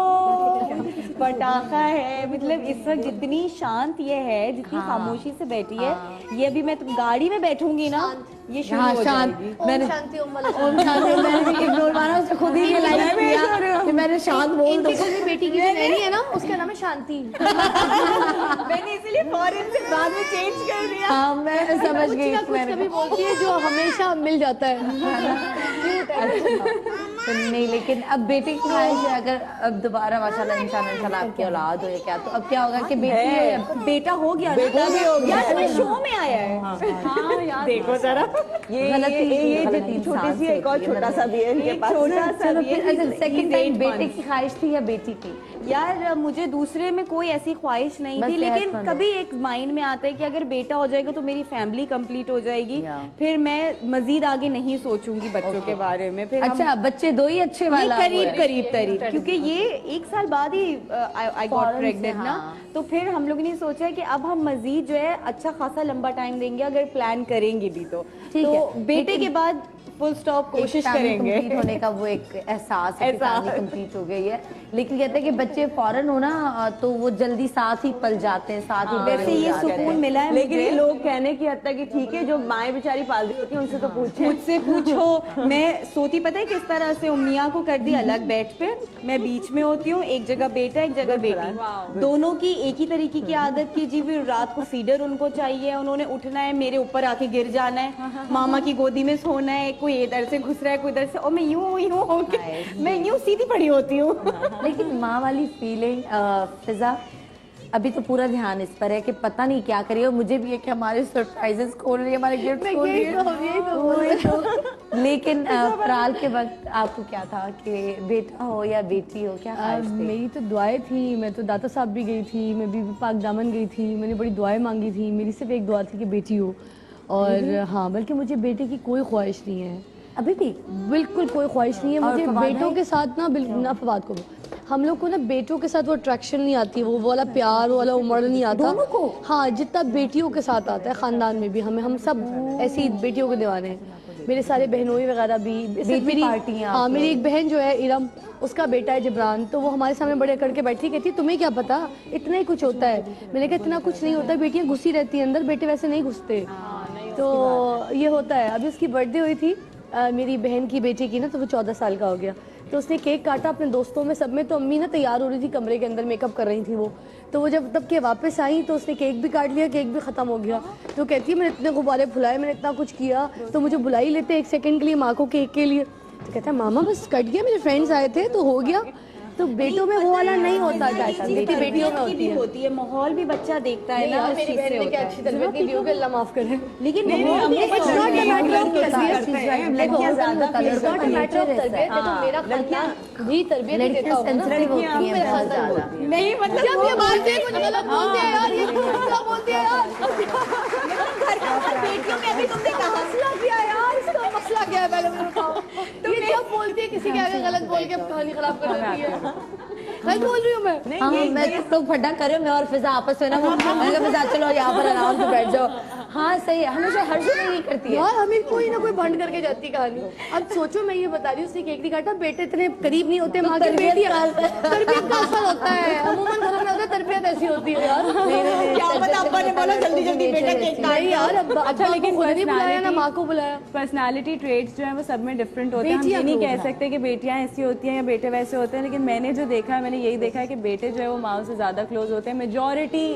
पटाखा है, मतलब इस वक्त जितनी शांत ये है, जितनी खामोशी से बैठी है, ये अभी मैं गाड़ी में बैठूंगी ना, ये शुरू हो जाएगी। मैंने शांति मैंने भी इग्नोर मारा, उसने खुद ही रियलाइज किया कि मैंने शांत बोल दिया। इनकी बेटी की नहीं है ना, उसका नाम है शांति। मैंने इसीलिए फौरन से बाद में चेंज कर दिया। हाँ, मैं समझ गई। कुछ कभी बोलती है जो हमेशा मिल जाता है। तो नहीं, लेकिन अब बेटे की ख्वाहिश है, अगर अब दोबारा माशाल्लाह इंशाल्लाह आपकी औलाद हो या क्या, तो अब क्या होगा कि बेटी हो या बेटा हो गया, बेटा भी हो गया। यार शो में आया है। हाँ यार, देखो जरा, ये छोटी सी एक और छोटा सा भी है इनके पास। छोटा सा भी है। सेकंड टाइम बेटे की ख्वाहिश थी या बेटी की? यार मुझे दूसरे में कोई ऐसी ख्वाहिश नहीं थी, लेकिन कभी एक माइंड में आता है कि अगर बेटा हो जाएगा तो मेरी फैमिली कंप्लीट हो जाएगी, फिर मैं मजीद आगे नहीं सोचूंगी बच्चों के बारे में। फिर अच्छा, बच्चे 2 ही अच्छे वाला करीब क्योंकि ये 1 साल बाद ही आई गॉट प्रेग्नेंट ना, तो फिर हम लोगों ने सोचा है कि अब हम मजीद जो है अच्छा खासा लंबा टाइम देंगे, अगर प्लान करेंगे भी तो बेटे के बाद फुल स्टॉप कोशिश करेंगे। कंप्लीट होने का वो एक एहसास है कि फैमिली कंप्लीट हो गई है, लेकिन कहते हैं कि बच्चे फौरन हो ना तो वो जल्दी साथ ही पल जाते हैं, साथ ही वैसे ये सुकून मिला है। लेकिन ये लोग कहने की हद तक कि ठीक है, जो माएँ बेचारी पाल रही होती है उनसे तो पूछे, मुझसे पूछो। मैं सोती पता है किस तरह से, उम्मिया को कर दी अलग बेड पे, मैं बीच में होती हूँ, एक जगह बेटा एक जगह बेटी, दोनों की एक ही तरीके की आदत की जी। फिर रात को फीडर उनको चाहिए, उन्होंने उठना है, मेरे ऊपर आके गिर जाना है, मामा की गोदी में सोना है, कोई इधर से घुस रहा है कोई इधर से, और मैं यूं होके मैं यूं सीधी पड़ी होती हूँ। लेकिन माँ वाली फीलिंग फिजा, अभी तो पूरा ध्यान इस पर है कि पता नहीं क्या करिए, और मुझे भी है कि हमारे सरप्राइजेस खोल रही है, हमारे गिफ्ट खोल रही है। लेकिन फराल के वक्त आपको क्या था कि बेटा हो या बेटी हो, क्या ख्वाहिश थी? मेरी तो दुआएं थी, मैं तो दाता साहब भी गई थी, मैं बीबी पाक दामन गई थी, मैंने बड़ी दुआएं मांगी थी। मेरी सिर्फ एक दुआ थी कि बेटी हो, और हाँ, बल्कि मुझे बेटे की कोई ख्वाहिश नहीं है अभी भी, बिल्कुल कोई ख्वाहिश नहीं है मुझे बेटों के साथ ना। बिल्कुल ना, फवाद को हम लोग को ना बेटों के साथ वो अट्रैक्शन नहीं आती, वो वाला प्यार, वो वाला उमड़ नहीं आता दोनों को। हाँ, जितना बेटियों के साथ आता है, खानदान में भी हम सब ऐसी बेटियों को दीवाने हैं। मेरे सारे बहनोई वगैरह भी, मेरी हाँ, मेरी एक बहन जो है इरम, उसका बेटा है जिब्रान, तो वो हमारे सामने बड़े करके बैठी, कहती तुम्हें क्या पता, इतना ही कुछ होता है। मैंने कहा इतना कुछ नहीं होता, बेटियां घुसी रहती हैं अंदर, बेटे वैसे नहीं घुसते। तो ये होता है। अभी उसकी बर्थडे हुई थी मेरी बहन की बेटी की ना, तो वो 14 साल का हो गया, तो उसने केक काटा अपने दोस्तों में सब में। तो अम्मी ना तैयार हो रही थी कमरे के अंदर, मेकअप कर रही थी वो, तो वो जब तब के वापस आई तो उसने केक भी काट लिया, केक भी ख़त्म हो गया। तो कहती है मैंने इतने गुब्बारे फुलाए, मैंने इतना कुछ किया, तो मुझे बुला ही लेते 1 सेकंड के लिए माँ को केक के लिए। तो कहता है मामा बस कट गया, मेरे फ्रेंड्स आए थे तो हो गया। तो बेटों में वो वाला नहीं होता, बेटियों में होती है, माहौल भी बच्चा देखता है ना, मेरी बहन ने क्या अच्छी तरबियत नहीं दी होगी, अल्लाह माफ करे। लेकिन भी तरबियत नहीं देता होगा नहीं, मतलब जब ये बोलते हैं कुछ गलत बोलते हैं यार, ये क्या बोलते हैं यार, घर का बेटियों में भी तुमने कहा मसला किया यार, इसका मसला क्या है पहले मुझे बताओ। ये जब बोलती है किसी के आगे गलत बोल के कहानी खराब कर देती है। सही बोल रही हूँ मैं। हाँ, मैं लोग फटा करे, मैं और फिजा आपस में ना, मैं फिजा चलो यहाँ पर आराम से बैठ जाओ। हाँ सही है, हमेशा हर जगह यही करती है यार, हमें कोई ना कोई भंड करके जाती कहानी। अब सोचो, मैं ये बता रही हूँ, उसने केक नहीं काटा, बेटे इतने करीब नहीं होते माँ के, बेटी तरबियत का असर होता है, अमूमन घरों में होता है, तरबियत ऐसी होती है यार। क्या पता पापा ने बोला जल्दी जल्दी बेटा केक काट नहीं यार अच्छा लेकिन खुद नहीं बुलाया ना माँ को बुलाया। पर्सनालिटी ट्रेट्स जो है वो सब में डिफरेंट होते हैं। हम ये नहीं कह सकते कि बेटियां ऐसी होती हैं या बेटे वैसे होते हैं, लेकिन मैंने जो देखा है मैंने यही देखा है कि बेटे जो है वो माँ से ज्यादा क्लोज होते हैं, मेजोरिटी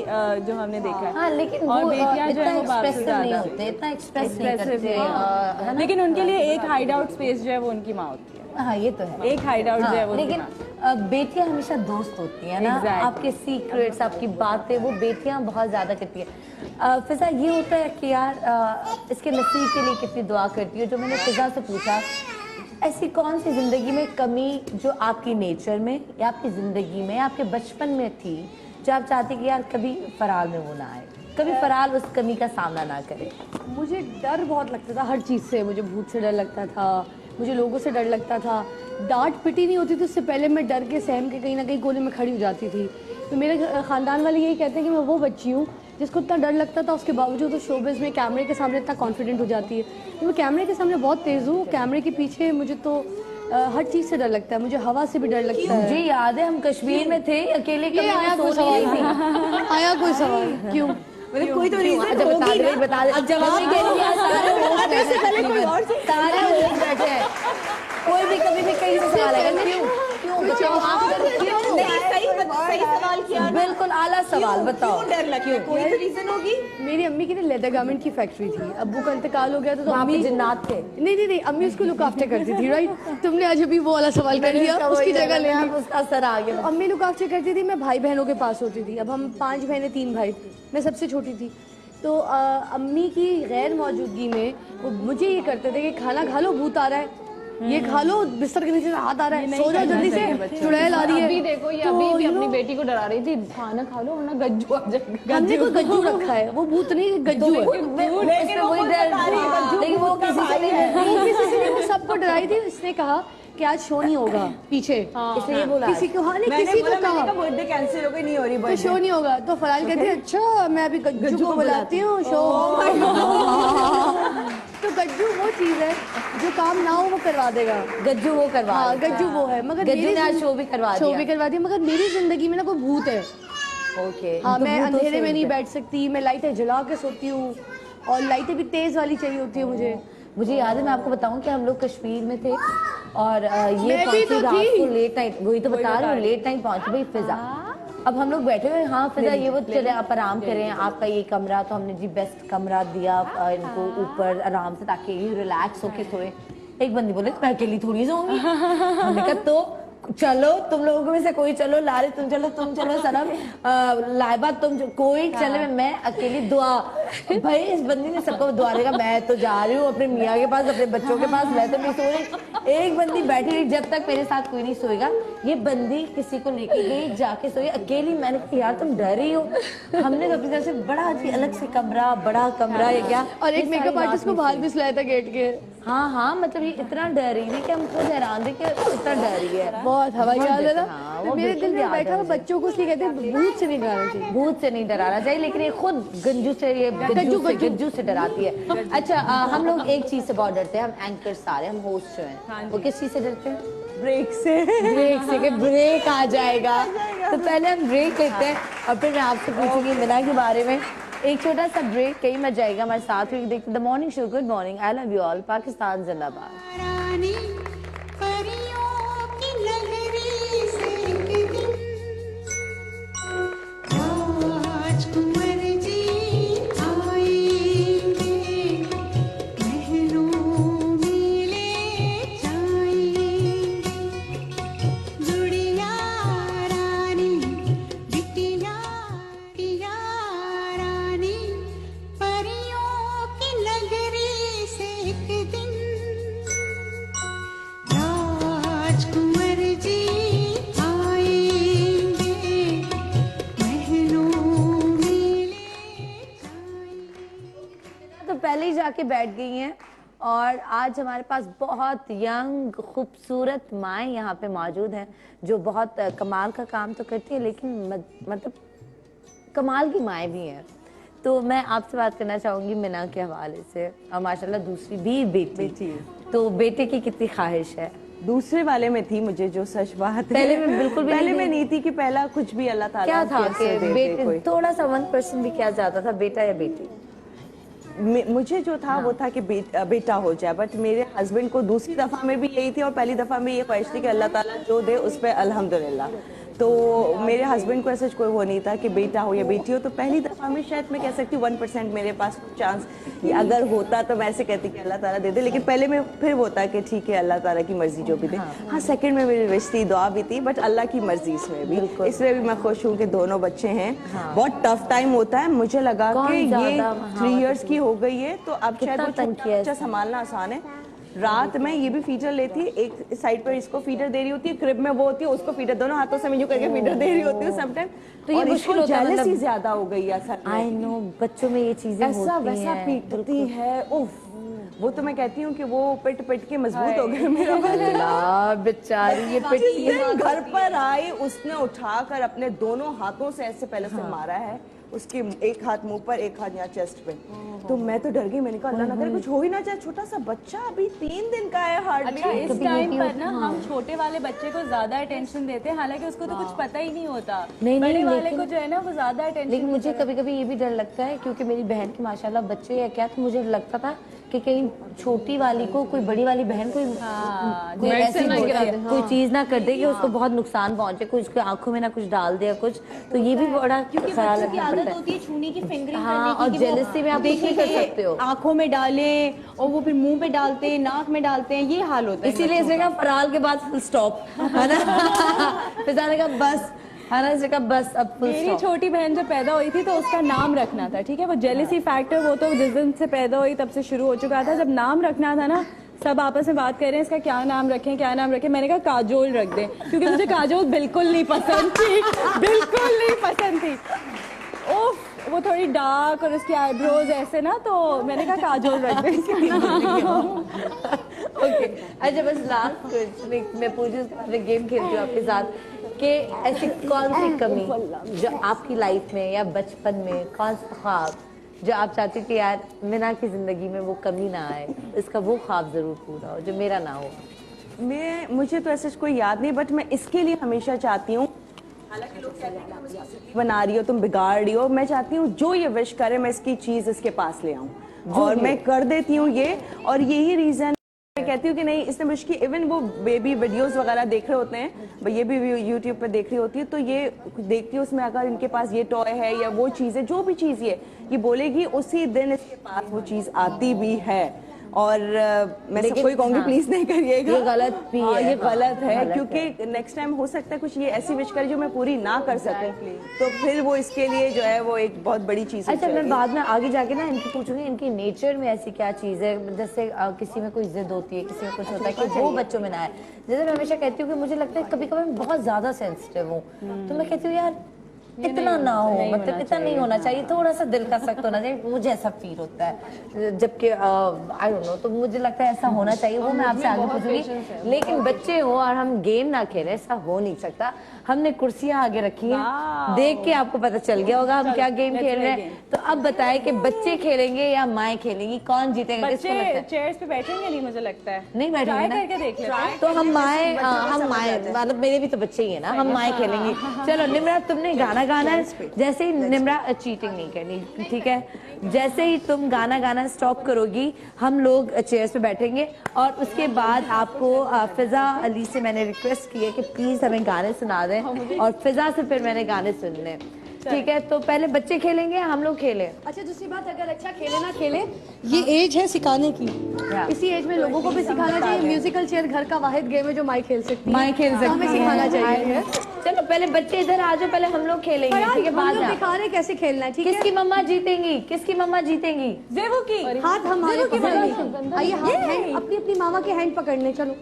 जो हमने देखा है। हाँ, लेकिन और वो बेटियां जो है वो बाप से expressive नहीं ज्यादा होते, इतना एक्सप्रेस नहीं expressive करते, नहीं। है ना? लेकिन उनके लिए एक हाइड आउट स्पेस जो है वो उनकी माँ होती है। हाँ, ये तो है। एक हाइड आउट जो है वो लेकिन बेटियां हमेशा दोस्त होती हैं ना। Exactly. आपके सीक्रेट्स, आपकी बातें वो बेटियां बहुत ज्यादा करती है। फिजा, ये होता है कि यार इसके नसीब के लिए कितनी दुआ करती है। जो मैंने फिजा से पूछा, ऐसी कौन सी जिंदगी में कमी जो आपकी नेचर में या आपकी जिंदगी में या आपके बचपन में थी, जो आप चाहती कि यार कभी फराल में वो ना आए, कभी फराल उस कमी का सामना ना करे? मुझे डर बहुत लगता था हर चीज़ से। मुझे भूत से डर लगता था, मुझे लोगों से डर लगता था। डांट पिटी नहीं होती थी उससे पहले मैं डर के सहम के कहीं ना कहीं कोने में खड़ी हो जाती थी। तो मेरे ख़ानदान वाले यही कहते हैं कि मैं वो बच्ची हूँ जिसको इतना डर लगता था, उसके बावजूद तो शोबिज़ में कैमरे के सामने इतना कॉन्फिडेंट हो जाती है। तो मैं कैमरे के सामने बहुत तेज़ हूँ, कैमरे के पीछे मुझे तो हर चीज़ से डर लगता है। मुझे हवा से भी डर लगता है। मुझे याद है हम कश्मीर में थे, अकेले कभी आया कोई सवाल आया कोई सवाल क्यों? मतलब कोई तो रीजन अच्छा, बता दे, बता दे। अब जवाब नहीं दे रही है, सारे होश बैठे हैं। कोई भी कभी भी कहीं से सवाल आएगा। क्यों बताओ आप? क्यों? सही सवाल किया। बिल्कुल आला सवाल, बताओ। क्यों डर लगता है? कोई तो रीजन होगी। मेरी अम्मी की ना लेदर गारमेंट की फैक्ट्री थी। अब्बू का इंतकाल हो गया तो वहाँ पे अम्मी जिन्नात थे। नहीं अम्मी उसको लुक आफ्टर करती थी। राइट, तुमने आज अभी वो वाला सवाल कर लिया, उसकी जगह ले ली। उसका असर आ गया। अम्मी लुक आफ्टर करती थी, मैं भाई बहनों के पास होती थी। अब हम 5 बहनें 3 भाई थे, मैं सबसे छोटी थी। तो अम्मी की गैर मौजूदगी में वो मुझे ये करते थे कि खाना खा लो, भूत आ रहा है, ये खा लो, बिस्तर के नीचे से हाथ आ रहा है, सो जाओ जल्दी से, चुड़ैल आ रही है। अभी देखो ये अभी भी अपनी बेटी को डरा रही थी, खाना खा लो वरना गज्जू आ जाएगा। हमने कोई गज्जू रखा है, वो भूत नहीं गज्जू है। लेकिन वो लेकिन वो किसी से नहीं, वो सबको डराई थी। इसने कहा कि आज शो नहीं होगा पीछे, इसलिए ये बोला। किसी को किसी को कहा बर्थडे कैंसिल हो गई, नहीं हो रही तो शो नहीं होगा। तो फराल कहती है अच्छा मैं अभी गज्जू को बुलाती हूँ शो। तो गज्जू वो चीज है जो काम ना हो वो करवा देगा। गज्जू वो करवा। हाँ, गज्जू वो है। मगर गज्जू ने आज शो भी करवा दिया। मगर मेरी जिंदगी में ना कोई भूत है। ओके। हाँ, मैं अंधेरे में नहीं बैठ सकती, मैं लाइटें जला के सोती हूँ और लाइटें भी तेज वाली चाहिए होती है मुझे। याद है, मैं आपको बताऊं कि हम लोग कश्मीर में थे और ये मैं भी पहुंची तो रात थी। को लेट नाइट। वही तो बता रही हूँ, लेट नाइट पहुंची भाई फिजा। अब हम लोग बैठे हुए, हाँ फिजा ये वो चले आप आराम करें, आपका ये कमरा। तो हमने जी बेस्ट कमरा दिया इनको ऊपर आराम से, ताकि ये रिलैक्स होके सोए। एक बंदी बोले मैं अकेली थोड़ी सोऊंगी। हमने कहा तो चलो तुम लोगों में से कोई चलो, लारे तुम चलो सनम, लाइबा तुम कोई चले, मैं अकेली दुआ। भाई इस बंदी ने सबको दुआ देगा। मैं तो जा रही हूँ अपने मियाँ के पास, अपने बच्चों के पास, मैं तो नहीं सो रही। एक बंदी बैठी रही जब तक मेरे साथ कोई नहीं सोएगा। ये बंदी किसी को लेके गई, जाके सोई अकेली। मैंने कहा यार तुम डर रही हो। हमने अपनी तरफ से बड़ा अलग से कमरा, बड़ा कमरा है क्या। और एक मेकअप आर्टिस्ट को बाहर भी सुलाया था गेट के। हाँ, मतलब ये इतना डर रही थी कि हम खुद हैरान थे कि इतना डर रही है। बहुत हवाई जहाज है ना। हाँ, तो मेरे दिल में बैठा हुआ बच्चों को इसलिए कहते हैं भूत से नहीं डराना चाहिए। भूत से नहीं डराना चाहिए, लेकिन ये खुद गज्जू से डराती है। अच्छा, हम लोग एक चीज से बहुत डरते हैं, हम एंकर सारे, हम होस्ट जो हैं, वो किस चीज से डरते हैं? ब्रेक से कि ब्रेक आ जाएगा। तो पहले हम ब्रेक लेते हैं और फिर मैं आपसे पूछूंगी मीना के बारे में। एक छोटा सा ब्रेक, कहीं मत जाएगा हमारे साथ। देखते the morning show. Good morning, I love you all, Pakistan जिंदाबाद। पहले ही जाके बैठ गई हैं और आज हमारे पास बहुत यंग खूबसूरत माएँ यहाँ पे मौजूद हैं जो बहुत कमाल का काम तो करती है, लेकिन मतलब कमाल की माएँ भी हैं। तो मैं आपसे बात करना चाहूँगी मीना के हवाले से। और माशाल्लाह दूसरी भी बेटी है, तो बेटे की कितनी ख्वाहिश है? दूसरे वाले में थी, मुझे जो सच बात है पहले में बिल्कुल भी पहले नहीं में नहीं थी कि पहला कुछ भी अल्लाह ताला क्या था कैसे कि दे दे बेटे कोई। थोड़ा सा 1% भी क्या ज्यादा था, बेटा या बेटी? मुझे जो था वो था कि बेटा हो जाए, बट मेरे हस्बैंड को दूसरी दफा में भी यही थी और पहली दफा में ये ख्वाहिश थी कि अल्लाह ताला जो दे उस पर अल्हम्दुलिल्लाह। तो मेरे हस्बैंड को ऐसा कोई वो नहीं था कि बेटा हो या बेटी हो, तो पहली दफा में शायद मैं कह सकती हूँ 1% मेरे पास चांस अगर होता तो मैं ऐसे कहती कि अल्लाह ताला दे दे, लेकिन पहले में फिर वो था कि ठीक है अल्लाह ताला की मर्जी जो भी दे। हाँ सेकंड में मेरी विश थी, दुआ भी थी, बट अल्लाह की मर्जी इसमें भी, इसमें भी मैं खुश हूँ कि दोनों बच्चे हैं। बहुत टफ टाइम होता है, मुझे लगा कि ये 3 इयर्स की हो गई है तो अब शायद वो छोटा बच्चा संभालना आसान है। रात में ये भी फीडर लेती है, एक साइड पर इसको फीडर दे रही होती है, क्रिब में वो होती है उसको फीडर, दोनों हाथों से मैं यूं करके फीडर दे रही होती हूँ सब टाइम। तो ये मुश्किल होता है, जेलसी ज्यादा हो गई है असल में। आई नो, बच्चों में ये चीजें ऐसा होती वैसा हैं। पीटती है, उफ वो तो मैं कहती हूँ कि वो पिट पिट के मजबूत हो गए मेरा अल्लाह बेचारी, ये पिटती है। घर पर आई उसने उठाकर अपने दोनों हाथों से ऐसे पहले से मारा है, उसके एक हाथ मुंह पर एक हाथ यहाँ चेस्ट पे। तो मैं तो डर गई, मैंने कहा अल्लाह ना करे कुछ हो ही ना जाए, छोटा सा बच्चा अभी 3 दिन का है हार्डली। अच्छा इस टाइम पर ना हम छोटे वाले बच्चे को ज्यादा अटेंशन देते हैं, हालांकि उसको तो कुछ पता ही नहीं होता। बड़े वाले को जो है ना वो ज्यादा अटेंशन। लेकिन मुझे कभी कभी ये भी डर लगता है क्योंकि मेरी बहन के माशाल्लाह बच्चे या क्या, तो मुझे लगता था कि कहीं छोटी वाली को कोई बड़ी वाली बहन कोई ऐसी कोई चीज ना कर दे कि उसको बहुत नुकसान पहुंचे, कुछ उसकी आंखों में ना कुछ डाल दे कुछ, तो ये भी बड़ा ख्याल रखना पड़ता है। छूने की, फिंगरिंग हाँ, और जेलसी में आप कुछ नहीं कर सकते हो। आंखों में डाले और वो फिर मुंह पे डालते हैं, नाक में डालते हैं, ये हाल होता है। इसीलिए इसने कहा फराल के बाद फुल स्टॉप, है ना। फिर जाने का बस, है ना, इसने कहा बस अब फुल मेरी स्टॉप। छोटी बहन जब पैदा हुई थी तो उसका नाम रखना था, ठीक है, वो जेलसी फैक्टर वो तो जिस दिन से पैदा हुई तब से शुरू हो चुका था। जब नाम रखना था ना, सब आपस में बात कर रहे हैं इसका क्या नाम रखें क्या नाम रखें, मैंने कहा काजोल रख दें, क्योंकि मुझे काजोल बिल्कुल नहीं पसंद थी, बिल्कुल नहीं पसंद थी। उफ, वो थोड़ी डार्क और उसकी आईब्रोज ऐसे ना, तो मैंने कहा काजोल रख दें। ओके, अच्छा बस लास्ट क्वेश्चन मैं पूछूं, गेम खेलती हूँ आपके साथ कि ऐसी कौन सी कमी जो आपकी लाइफ में या बचपन में, कौन सा ख्वाब जो आप चाहती कि यार मिना की जिंदगी में वो कमी ना आए, इसका वो ख्वाब जरूर पूरा हो जो मेरा ना हो? मुझे तो ऐसा कोई याद नहीं, बट मैं इसके लिए हमेशा चाहती हूँ, हालांकि लोग कहते हैं कि तुम बना रही हो, तुम बिगाड़ रही हो, मैं चाहती हूँ जो ये विश करे मैं इसकी चीज इसके पास ले आऊँ, और मैं कर देती हूँ ये। और यही रीजन मैं कहती हूँ कि नहीं इसने विश की, इवन वो बेबी वीडियोस वगैरह देख रहे होते हैं, ये भी यूट्यूब पे देख रही होती है, तो ये देखती है उसमें अगर इनके पास ये टॉय है या वो चीज़ है, जो भी चीज़ ये बोलेगी उसी दिन इसके पास वो चीज़ आती भी है। और मैं सबको ही कहूँगी प्लीज नहीं करिएगा, ये गलत भी है। ये गलत है, क्योंकि नेक्स्ट टाइम हो सकता है कुछ ये ऐसी विश करे जो मैं पूरी ना कर सकूं, तो फिर वो इसके लिए जो है वो एक बहुत बड़ी चीज। अच्छा मैं बाद में आगे जाके ना इनकी पूछूंगी इनकी नेचर में ऐसी क्या चीज है, जैसे किसी में कोई जिद होती है, किसी में कुछ होता है कि वो बच्चों में ना आए। जैसे मैं हमेशा कहती हूँ कि मुझे लगता है कभी कभी मैं बहुत ज्यादा सेंसिटिव हूँ, तो मैं कहती हूँ यार इतना ना हो, मतलब इतना नहीं होना चाहिए, थोड़ा सा दिल का सख्त होना चाहिए, मुझे ऐसा फील होता है, जबकि आई डोंट नो, तो मुझे लगता है ऐसा होना चाहिए, वो मैं आपसे आगे पूछूंगी। लेकिन बच्चे हो और हम गेम ना खेले, ऐसा हो नहीं सकता। हमने कुर्सियां आगे रखी हैं, देख के आपको पता चल गया होगा हम क्या गेम खेल रहे हैं। तो अब बताएं कि बच्चे खेलेंगे या माएँ खेलेंगी, कौन जीतेगा? बच्चे चेयर्स पे बैठेंगे नहीं, मुझे लगता है नहीं बैठेंगे ना, करके देख लेते हैं। तो हम माएँ मतलब मेरे भी तो बच्चे ही है ना, हम माएँ खेलेंगी। चलो निम्रा तुमने गाना गाना है, जैसे ही निम्रा चीटिंग नहीं करनी, ठीक है, जैसे ही तुम गाना गाना स्टॉप करोगी हम लोग चेयर्स पे बैठेंगे, और उसके बाद आपको फिजा अली से मैंने रिक्वेस्ट की है कि प्लीज हमें गाने सुना दें, और फिजा से फिर मैंने गाने सुनने, ठीक है। तो पहले बच्चे खेलेंगे हम लोग खेलें। अच्छा दूसरी बात, अगर अच्छा खेले ना खेले, ये एज है सिखाने की, इसी एज में लोगों को भी सिखाना चाहिए। म्यूजिकल चेयर घर का वाहिद गेम है जो माई खेल सकती है, माई खेल सकती हमें सिखाना चाहिए। चलो पहले बच्चे इधर आ जाओ, पहले हम लोग खेलेंगे, ठीक है, बाद में दिखा रहे कैसे खेलना है, ठीक है। किसकी मम्मा जीतेंगी, किसकी मम्मा जीतेंगी? जेबू की हाथ हमारे पकड़ने, आइए हाथ अपनी अपनी मामा के हैंड पकड़ने, चलो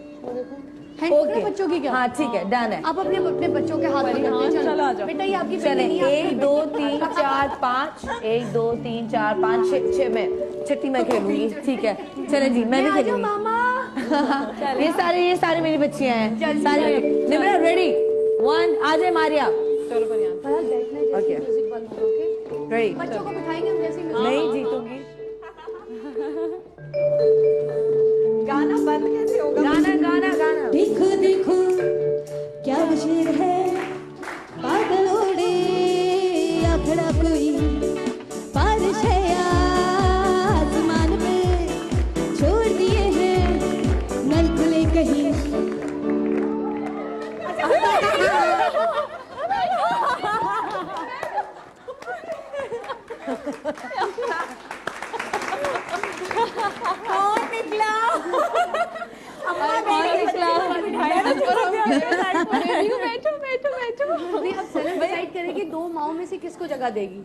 हैंड पकड़ो बच्चों की, क्या? हाँ ठीक है, डन है। आप अपने अपने बच्चों के हाथ पकड़ने, चलो बेटा ये आपकी चले, 1 2 3 4 5, 1 2 3 4 5 6 में छठी मैं खेलूंगी, ठीक है। चले जी मैं भी खेलूंगी मामा। ये सारे मेरी बच्चियां हैं, सारी निम्रा रेडी 1 आ जाए मारिया, ओके रेडी। बच्चों को बिठाएंगे हम जैसे नहीं जीतूंगी, गाना बंद कैसे होगा? गाना गाना गाना खड़ा कोई बारिश है आसमान पे, छोड़ दिए हैं नल खुले कहीं। कौन निकला? बैठो बैठो बैठो। नहीं, अब सनम डिसाइड करेगी 2 माओ में से किसको जगह देगी।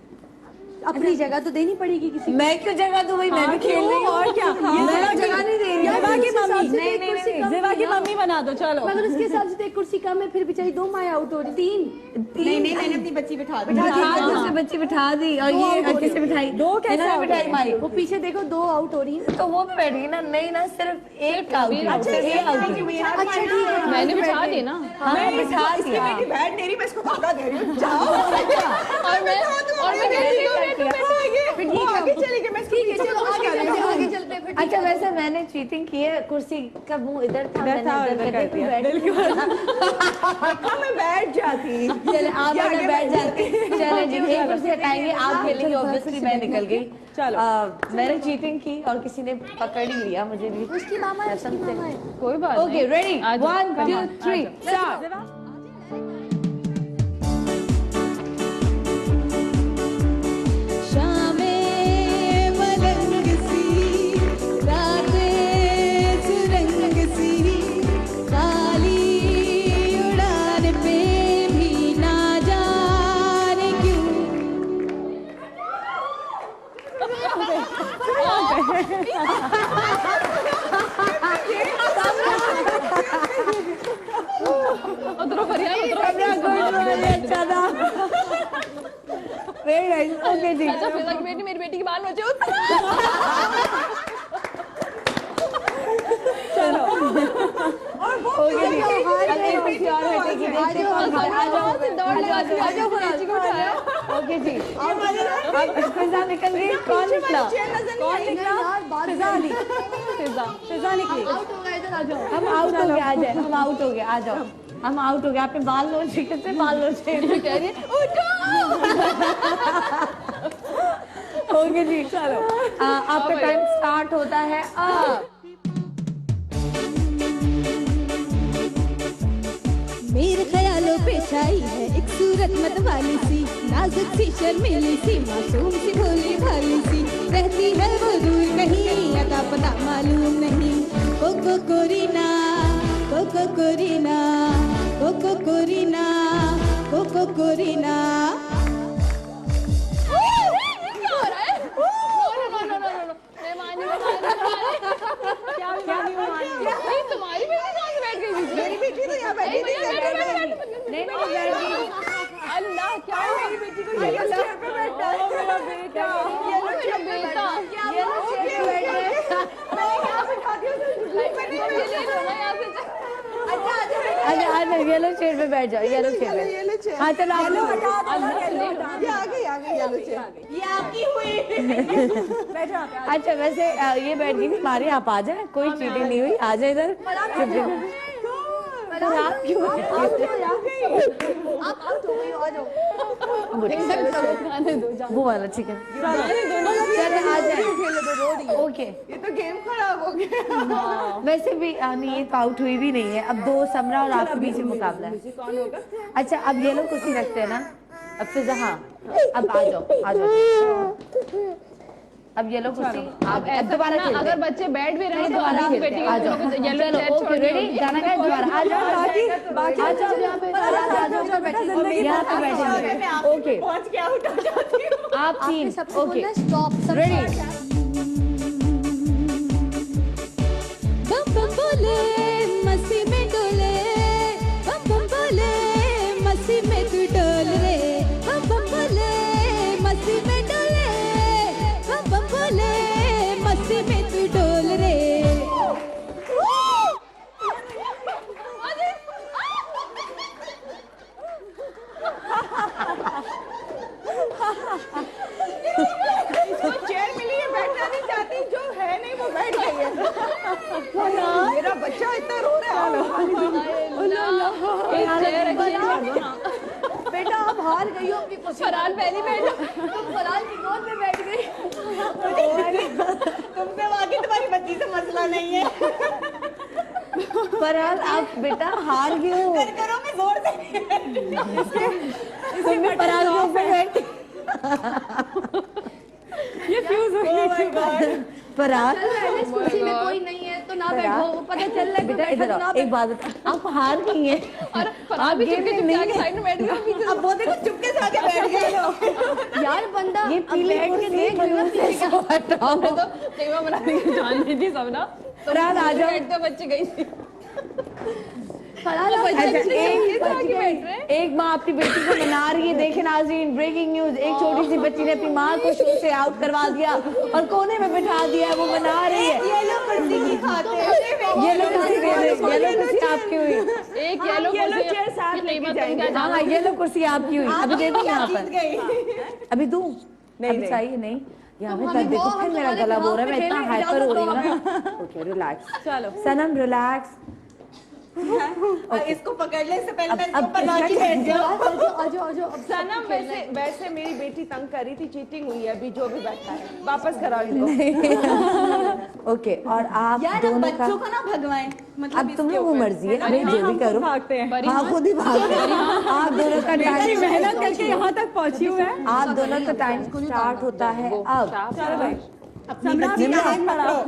अपनी जगह तो देनी पड़ेगी किसी को। मैं क्यों जगह दूं भाई, मैं भी खेल रही हूँ। और क्या? मैं जगह नहीं दे रही। ज़ेबा की मम्मी, नहीं, ज़ेबा की मम्मी बना दो चलो। मगर उसके हिसाब से तो एक कुर्सी कम है, फिर बेचारी 2 माएँ आउट हो रही। 3 नहीं, मैंने अपनी बच्ची बिठा दी। दूसरी बच्ची बिठा दी और ये किसे बिठाई? 2 कैसे इन्होंने out बिठाई माई। वो पीछे देखो 2 आउट हो रही है। तो वो भी बैठ गई ना? नहीं ना, सिर्फ एक आउट है। अच्छा, सिर्फ एक आउट है। अच्छा ठीक है, मैंने बिठा दी ना। हाँ, बिठा दिया। बैठ नहीं रही, मैं इसको भागा दे रही हूँ। जाओ। और मैं फिर वो आगे चली गई, मैं इसको ठीक है, चलो आगे चलते हैं फिर। अच्छा, वैसे मैंने चीटिंग की है। कुर्सी का मुंह इधर था, मैंने इधर कर दिया। देखा, मैं बैठ जाती। चले आप ना बैठ जाती। चले जी, एक कुर्सी हटाएंगे, आप खेलेंगे। ऑब्वियसली मैं निकल गई। चलो। मैंने चीटिंग की और किसी ने पकड़ ही लिया मुझे भी। उसकी मामा है, उसकी मामा है। कोई बात ओके, रेडी, 1 2 3 स्टार्ट। शामें मलंग सी, रातें सुरंग सी, काली उड़ान पे भी ना जाने क्यों। उतरो फरिया, उतरो। अच्छा था। Very nice. ओके जी, अच्छा, फिजा की बेटी मेरी बेटी की बाल नोचे। ओके जी। अब एक किसी और हटेगी, देखते हैं कौन जीता। आ जाओ। ओके जी, अब फिजा निकल गई। कौन निकला? कौन निकला? फिजा अली। फिजा निकली। आउट हो गए, इधर आ जाओ। हम आउट हो गए। आ जाए, हम आउट हो गए। आ जाओ, हम आउट हो गए। आपने बाल नोचे, कैसे बाल नोचे? कह रही है ओके जी, चलो आपका टाइम स्टार्ट होता है अब। मेरे ख्यालों पे छाई है एक सूरत मतवाली सी, नाजुक सी शर्मीली सी, मासूम सी भोली भाली सी, रहती है वो दूर कहीं, अता पता मालूम नहीं। कोको कोरीना, कोको कोरीना, कोको कोरीना, कोको कोरीना। तुम्हारी बेटी कहाँ से बैठ गई? मेरी बेटी तो यहाँ बैठी थी। नहीं बैठ गई। अल्लाह, क्या मेरी बेटी को येलो चेयर पे बैठा है। मेरा बेटा। येलो चेयर पे बैठा है। येलो चेयर पे बैठ गए। मैं यहाँ बिठा दी हूँ, अच्छा, आ जाओ, येलो चेयर पे बैठ जाओ। येलो चेयर पे। Yellow chair. हाँ, चलो आप येलो हटा दो, येलो हटा दो। ये आ गई येलो चेयर। ये आपकी हुई। बैठो आप। अच्छा, वैसे ये बैठ गई थी मारी। आप आ जाए, कोई चीटिंग नहीं हुई। आ जाए इधर। आप क्यों? आप आउट हो गई, आ जाओ। वो वाला ठीक है। चलो आ जाए। ओके, ये तो गेम खराब हो गया। वैसे भी नहीं, ये तो आउट हुई भी नहीं है। अब 2 समरा और आपके बीच में मुकाबला है। कौन होगा? अच्छा, अब ये लोग कुर्सी रखते हैं ना। अब फिजा, हाँ, अब आ जाओ, आ जाओ। अब ये लोग कुर्सी अब दोबारा खेलते हैं। अगर बच्चे बैठ भी रहे हैं तो दोबारा आपकी खेलते बेटी हैं। आ जाओ, येलो चेयर ओके, रेडी, गाना गाए दोबारा। आ जाओ, बाकी आ जाओ यहाँ पे, आ जाओ, यहाँ पे बैठेंगे। ओके, पहुंच के आउट हो जाती हूँ। आप 3। सबसे ओके, बोलना स्टॉप, सब रेडी। बम बम बोले मस्ती में डोले, बम बम बोले मस्ती में तू डोल रे, बम बम बोले मस्ती में डोले, बम बम बोले मस्ती में तू डोल रे। चेयर मिली है, बैठना नहीं चाहती, जो है नहीं वो बैठ गई है। मेरा बच्चा पहली बैठ तुम फरहान की गोद में बैठ गई। तुमसे वाकई तुम्हारी बच्ची से मसला नहीं है। फरहान आप बेटा हार गए हो। करो मैं जोर से। तुमने फरहान के ऊपर बैठ ये फ्यूज हो गई। फरहान इस कुर्सी में कोई नहीं है तो ना बैठो, पता चल रहा है बेटा इधर आओ, एक बात बता, आप हार गई हैं। और फरहान भी चुपके चुपके आके साइड में बैठ गया। अब वो देखो चुपके से आके बैठ गए लोग। यार बंदा ये पीले बैठ के देख लो ना पीछे का। हटाओ। तो प्रेमा बनाने की जान दी थी सब ना। फरहान आ जाओ। बैठते बच्चे गई थी। फरहान एक माँ अपनी बेटी को मना रही है। देखे नाज़रीन, ब्रेकिंग न्यूज, एक छोटी सी बच्ची ने अपनी माँ को शो से आउट करवा दिया और कोने में बिठा दिया है, वो मना रही है। येलो कुर्सी की खातिर। येलो कुर्सी दे दे, येलो कुर्सी आपकी हुई। एक येलो चेयर साथ लेके जाएंगे। हाँ हाँ, येलो कुर्सी आपकी हुई। अभी दे दूँ यहाँ पर, अभी दूँ? अभी चाहिए नहीं यहाँ पे कर देखो, फिर मेरा गला बोल रहा है, मैं इतना हाइपर हो रही हूँ ना। ओके रिलैक्स, चलो सनम रिलैक्स। इसको पकड़ ले, इससे पहले मैं अब इसको पकड़ के बैठ जाऊं। आजो सनम वैसे मेरी बेटी तंग कर रही थी, चीटिंग हुई है, अभी जो भी बैठा है वापस कराओ इनको। ओके, और आप दोनों का बच्चों को ना भगवाएं, मतलब अब तुम लोगों को मर्जी है, अभी जो भी करो। भागते हैं। हाँ खुद ही भागते हैं। आप दोनों का टाइम मेहनत करके यहाँ तक पहुँची हूँ मैं। आप दोनों का टाइम स्टार्ट होता है अब। चलो भाई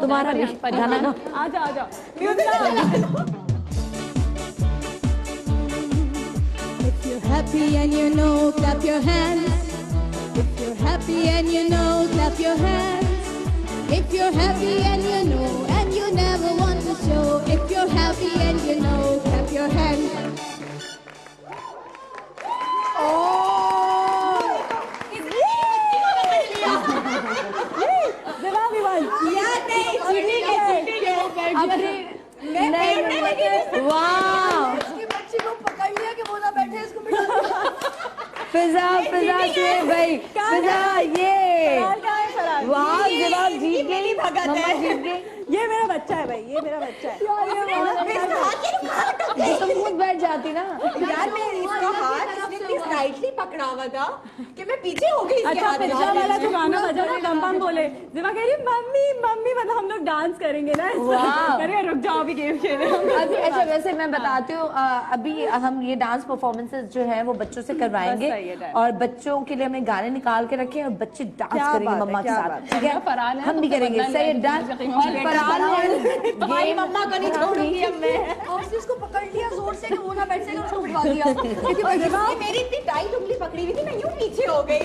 तुम्हारा गाना गाओ। आजा आजा। If you're happy and you know, clap your hands. If you're happy and you know, clap your hands. If you're happy and you know, and you never want to show. If you're happy and you know, clap your hands. वाह, इसकी बच्ची को पकड़ लिया कि वो ना बैठे, इसको बिठा दिया। फिजा से भाई, फिजा ये वाह, जवाब जीत गई, मम्मा जीत गई। ये मेरा बच्चा है भाई, ये मेरा बच्चा है। तुम खुद बैठ जाती ना। यार मैं इसका हाथ इसने स्लाइटली पकड़ा हुआ था कि मैं पीछे हो गई इसके अच्छा हाथ में। पिज्जा वाला जो गाना बजा रहे डम बम बोले, जिवा कह रही मम्मी मम्मी, मतलब हम लोग डांस करेंगे ना। अरे रुक जाओ, अभी गेम खेले। अभी अच्छा, वैसे मैं बताती हूँ, अभी हम ये डांस परफॉर्मेंसेस जो है वो बच्चों से करवाएंगे और बच्चों के लिए हमने गाने निकाल के रखे हैं और बच्चे डांस करेंगे मम्मा के साथ, ठीक है? हम भी करेंगे, सही डांस। और तुम्हारी मम्मा को नहीं छोड़ूंगी अब मैं। और उसने इसको पकड़ लिया जोर से कि वो ना बैठ सके, उसको बिठा दिया। क्योंकि मेरी इतनी टाइट उंगली पकड़ी हुई थी, मैं यूं पीछे हो गई।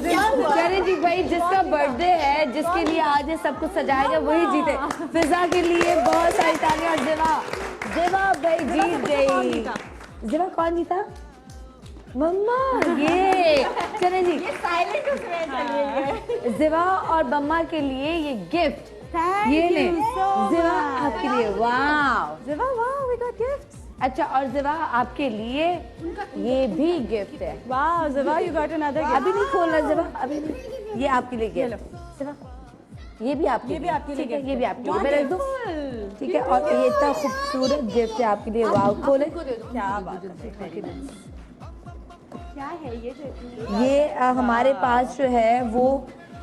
क्या हुआ? चले जी भाई, जिसका बर्थडे है, जिसके लिए आज ये सब कुछ सजाएगा वही जीते। फिजा के लिए बहुत सारी तालियां। और जिवा भाई जीत गई। जिवा कौन जीता? मम्मा। ये चले जी, साइलेंट उसमें चलिए। जिवा और मम्मा के लिए ये गिफ्ट, ये ले जिवा आपके लिए। वाह जिवा, वाह वी गॉट गिफ्ट्स। अच्छा, और जिवा आपके लिए ये भी गिफ्ट है। वाह जिवा, यू गॉट अनदर गिफ्ट। अभी नहीं खोलना जिवा, अभी नहीं। ये आपके लिए गिफ्ट जिवा, ये भी आपके लिए, ठीक है? ये भी आपके लिए, मैं रख दूं, ठीक है? और ये इतना खूबसूरत गिफ्ट है आपके लिए। वाह, खोले। क्या बात है, क्या है ये हमारे पास जो है वो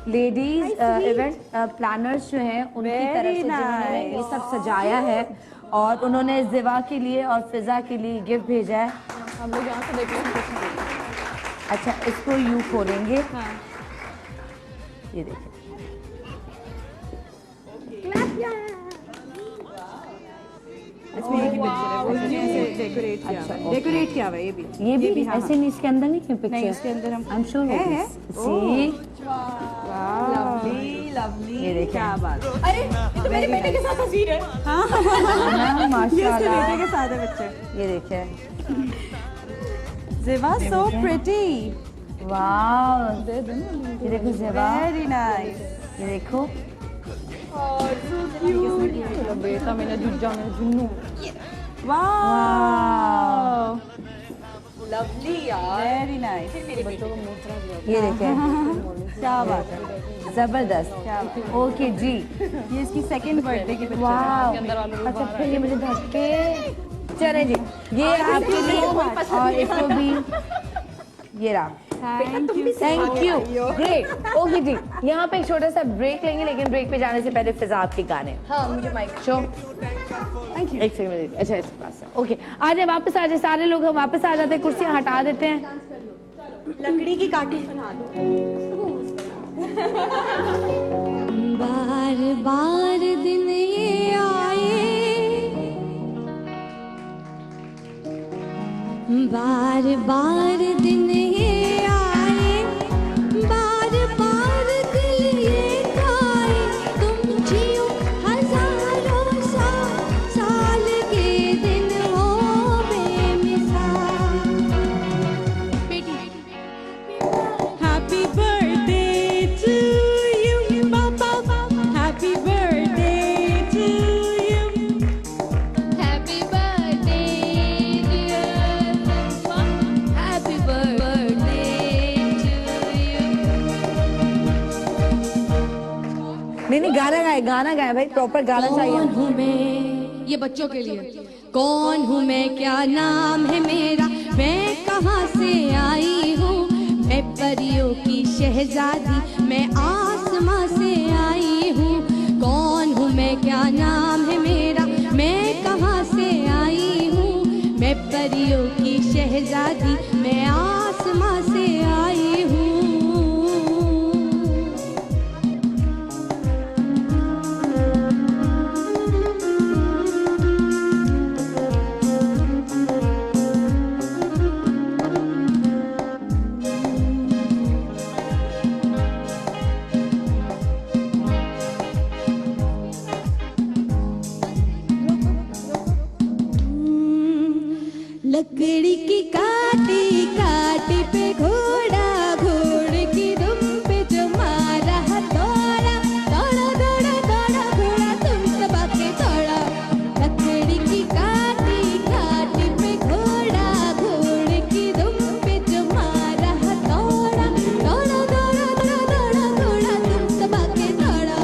लेडीज इवेंट प्लानर्स जो हैं उनकी तरफ से जिन्होंने ये सब सजाया है और उन्होंने जिवा के लिए और फिजा के लिए गिफ्ट भेजा है। हम लोग यहाँ से देख लेंगे। अच्छा, इसको यूं खोलेंगे। ये देखिए, इसमें एक ही पिक्चर है, वो इसने ऐसे डेकोरेट किया हुआ है। डेकोरेट किया हुआ है ये भी हाँ, ऐसे नहीं, इसके अंदर नहीं है पिक्चर? नहीं, इसके अंदर हम आई एम श्योर है। सी लवली लवली, ये देखिए, क्या बात। अरे ये तो मेरे बेटे के साथ तस्वीर है। हाँ माशाल्लाह, बेटे के साथ है बच्चे। ये देखिए, जिवा सो प्रिटी। वाह, ये देखो जिवा, वेरी नाइस। ये देखो, बेटा मेरा जुज्जा, मेरा जुन्नू। वाह लवली यार, वेरी नाइस। ये देखिए, क्या बात है, जबरदस्त। ओके जी, ये इसकी सेकंड बर्थडे की पिक्चर है। वाह। अच्छा, फिर ये मुझे धक्के। चले जी, ये आपके लिए और इसको भी ये रहा। Thank you, great. ओके जी, यहाँ पे एक छोटा सा ब्रेक लेंगे, लेकिन ब्रेक पे जाने से पहले फिजा आपके गाने। हाँ मुझे माइक शो थैंक यू। एक सेकंड, अच्छा इसके पास है। ओके, आ जाए वापस, आ जाए सारे लोग, हम वापस आ जाते हैं, कुर्सियाँ हटा देते हैं। लकड़ी की काठी सुना दो। बार बार दिन ये आए, बार बार दिन ये आए, बार बार दिल ये खाए, तुम जियो हजारों साल के दिन हो बेमिसाल। बेटी हैप्पी बर्थडे टू यू पापा, happy birthday to you, happy birthday dear पापा, हैप्पी बर्थडे टू यू। नहीं, गाना गाए भाई, प्रॉपर गाना चाहिए। कौन हूँ मैं, ये बच्चों के लिए। कौन हूँ मैं, क्या नाम है मेरा, मैं कहाँ से आई हूँ, मैं परियों की शहजादी, मैं आसमां से आई हूँ। कौन हूँ मैं, क्या नाम है मेरा, मैं कहाँ से आई हूँ, मैं परियों की शहजादी, मैं आसमां से आई हूँ। लकड़ी की काटी काटी पे घोड़ा, घोड़े की दुम पे जो मारा हथौड़ा, दौड़ा दौड़ा दौड़ा घोड़ा तुम सबा के दौड़ा। लकड़ी की काटी काटी पे घोड़ा, घोड़े की दुम पे जो मारा हथौड़ा, दौड़ा दौड़ा दौड़ा दौड़ा घोड़ा तुम सबा के दौड़ा।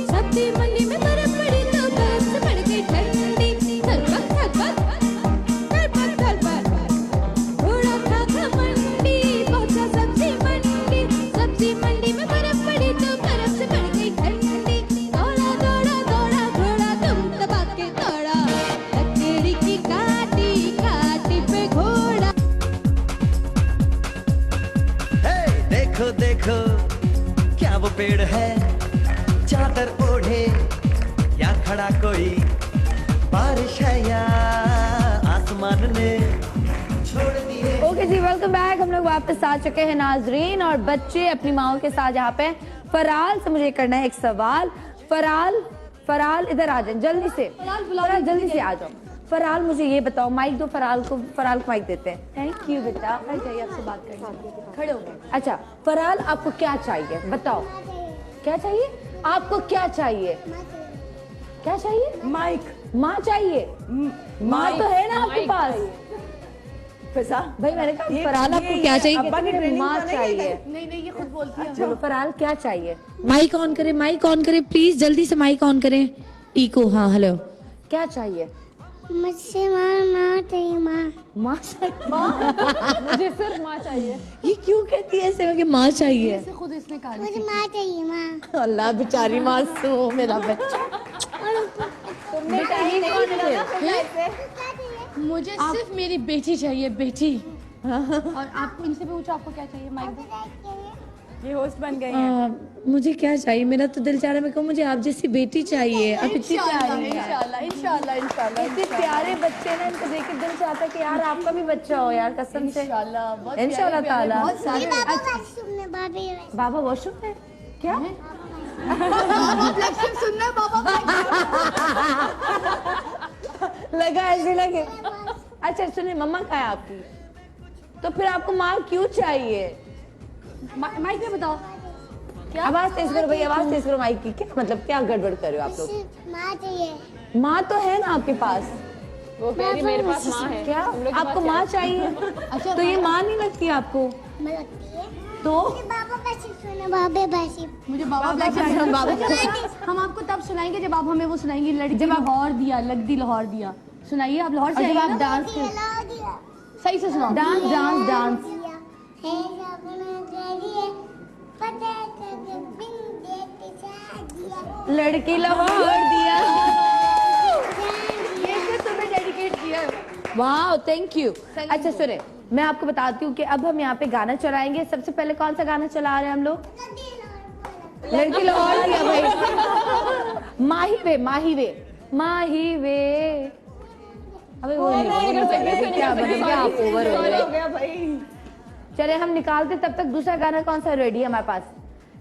सब्जी मंडी में बर्फ पड़ी तो बर्फ से बढ़ गई ठंडी, थरपक थरपक थरपक थोड़ा था मंडी, पहुंचा सब्जी मंडी में बर्फ पड़ी तो बर्फ से बढ़ गई ठंडी, दौड़ा दौड़ा दौड़ा घोड़ा तुम दबा के दौड़ा। लकड़ी की काटी काटी पे घोड़ा। देखो देखो क्या वो पेड़ है, चादर ओढ़े या खड़ा कोई, बारिश है या आसमान ने छोड़ दिए। ओके जी, वेलकम बैक। हम लोग वापस आ चुके हैं नाजरीन, और बच्चे अपनी माओ के साथ यहाँ पे। फराल से मुझे करना है एक सवाल। फराल इधर आ जाए जल्दी से, फराल जल्दी से आ जाओ। फराल मुझे ये बताओ, माइक दो फराल को माइक देते हैं। थैंक यू बेटा, चाहिए आपसे बात करनी, खड़े हो गए। अच्छा फराल, आपको क्या चाहिए बताओ, क्या चाहिए आपको, क्या चाहिए, क्या चाहिए? माइक। माँ चाहिए, माँ तो है ना आपके पास। फिजा भाई मैंने कहा फराल आपको क्या चाहिए, माँ चाहिए। नहीं ये खुद बोलती है। चलो फराल क्या चाहिए? माइक ऑन करें प्लीज, जल्दी से माइक ऑन करें। इको, हाँ हेलो। क्या चाहिए? मुझसे माँ चाहिए, माँ मुझे सिर्फ माँ चाहिए। ये क्यों कहती है ऐसे कि माँ चाहिए? खुद इसने कहा मुझे माँ चाहिए माँ। अल्लाह बेचारी मासूम मेरा बच्चा। बेटा ये कौन है? मुझे सिर्फ मेरी बेटी चाहिए, बेटी। और आपको इनसे भी पूछो आपको क्या चाहिए, माइक दो। ये होस्ट बन गई हैं। मुझे क्या चाहिए, मेरा तो दिल चाह रहा है मैं कहूँ मुझे आप जैसी बेटी चाहिए। आप इतनी प्यारी हैं। इंशाल्लाह इतने प्यारे बच्चे ना, इनको देख के दिल चाहता है कि यार आपका भी बच्चा हो यार, कसम से इंशाल्लाह ताला। बाबा वॉशरूम में क्या सुनना बाबा लगा ऐसे लगे। अच्छा सुनिए, मम्मा कहाँ है आपकी? तो फिर आपको माँ क्यों चाहिए? माइक में बताओ। क्या आवाज तेज करो भाई, आवाज तेज करो माइक की। क्या मतलब क्या गड़बड़ कर रहे हो आप लोग? माँ चाहिए। माँ तो है ना आपके पास। वो कह रही मेरे पास माँ है। क्या हम लोग के आपको पास माँ क्या चाहिए? अच्छा तो ये माँ नहीं लगती आपको? लगती है। तो मुझे बाबा ब्लैक सुना बाबा हम आपको तब सुनाएंगे जब आप हमें वो सुनाएंगी लड़की जब लाहौर दिया लगदी लाहौर दिया सुनाइए आप लाहौर से जब आप आइए ना? डांस सही से सुनाओ डांस डांस डांस लड़की लाहौर दिया ये तुम्हें डेडिकेट किया है। वाह थैंक यू। अच्छा सुने मैं आपको बताती हूँ कि अब हम यहाँ पे गाना चलाएंगे। सबसे पहले कौन सा गाना चला रहे हैं हम लोग? लड़की लाहौर दिया भाई। माही वे माही वे माही वे। अबे वो नहीं क्या बने क्या आप ओवर हो गए। चले हम निकालते तब तक दूसरा गाना कौन सा रेडी है हमारे पास?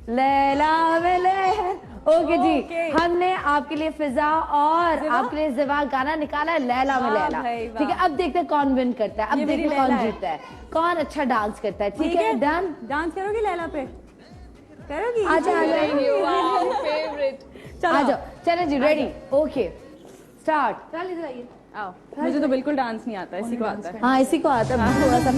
लैला वे लैला। ओके जी हमने आपके लिए फिजा और आपके लिए ज़िवा गाना निकाला है लैला में लैला। ठीक है अब देखते हैं कौन विन करता है। अब देखते हैं कौन जीतता है कौन अच्छा डांस करता है। ठीक है डन। डांस करोगी लैला पे? करोगी? आजा आ जाओ चले जी रेडी ओके स्टार्ट। चल इधर आइए। आओ मुझे तो बिल्कुल डांस नहीं आता इसी को आता है। हाँ इसी को आता है थोड़ा सा।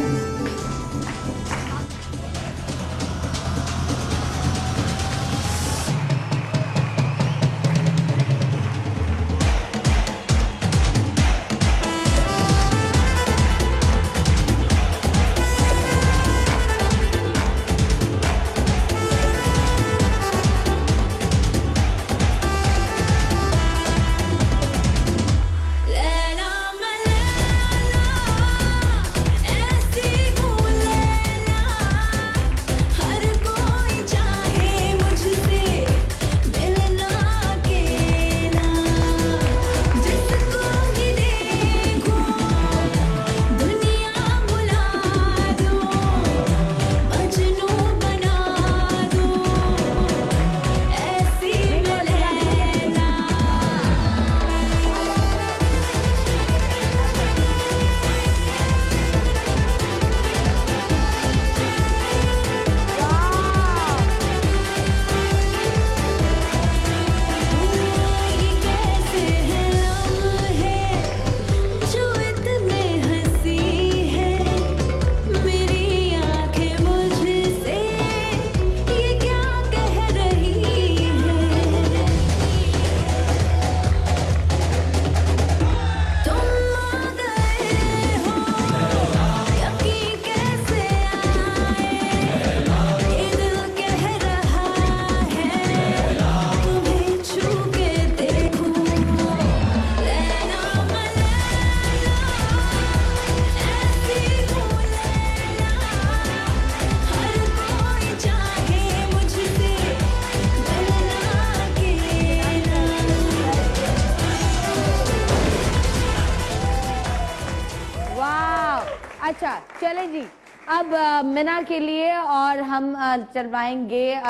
अच्छा चले जी अब मिना के लिए और हम चलवाएंगे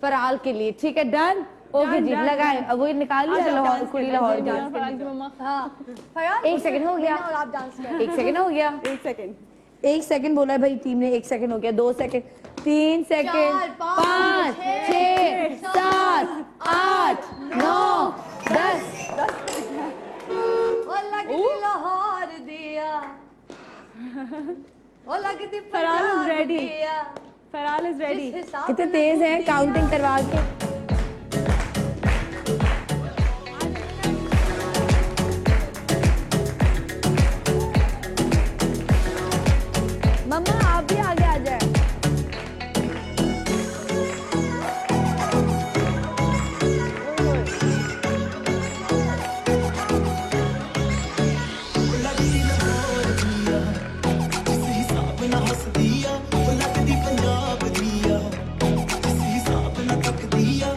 फराल के लिए। ठीक है डन ओके जी लगाए। अब वो निकाल लिया लाहौर कुड़ी लाहौर एक सेकंड हो गया एक सेकंड हो गया एक सेकंड बोला है भाई टीम ने। 1 सेकंड हो गया 2 सेकंड 3 सेकंड 5 6 7 8 9 10 लाहौर दिया फराल इज रेडी फराल इज रेडी। कितने तेज हैं काउंटिंग करवा के। मम्मा आप भी आगे आ जाए। हंसदी आ लगदी पंजाब दी आ जिस हिसाब नाल तकदी आ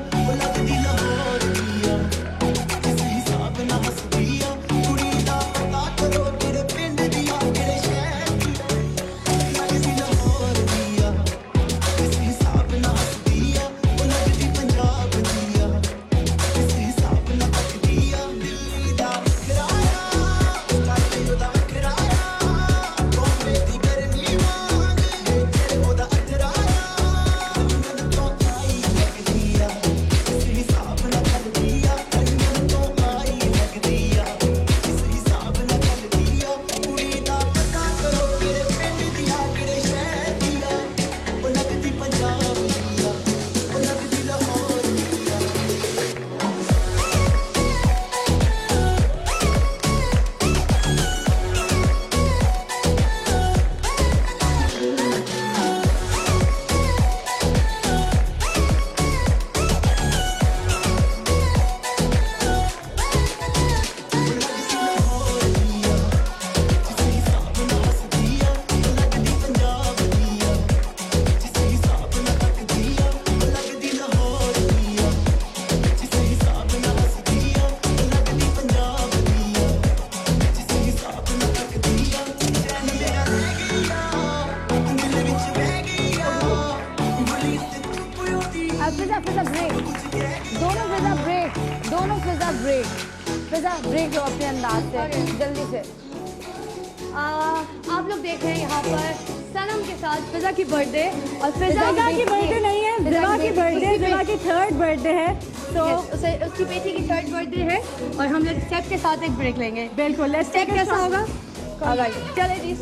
फिजा फिजा ब्रेक, दोनों फिजा ब्रेक, दोनों फिजा ब्रेक, फिजा ब्रेक लो अपने अंदाज से जल्दी से। आप लोग देख रहे हैं यहाँ पर सनम के साथ फिजा की बर्थडे, और फिजा की बर्थडे नहीं है, जिवा की बर्थडे, जिवा की 3rd बर्थडे है, तो उसकी बेटी की 3rd बर्थडे है, और हम लोग स्टेप के साथ एक ब्रेक लेंगे। बिल्कुल, लेट्स स्टेप कैसा होगा? चले जी।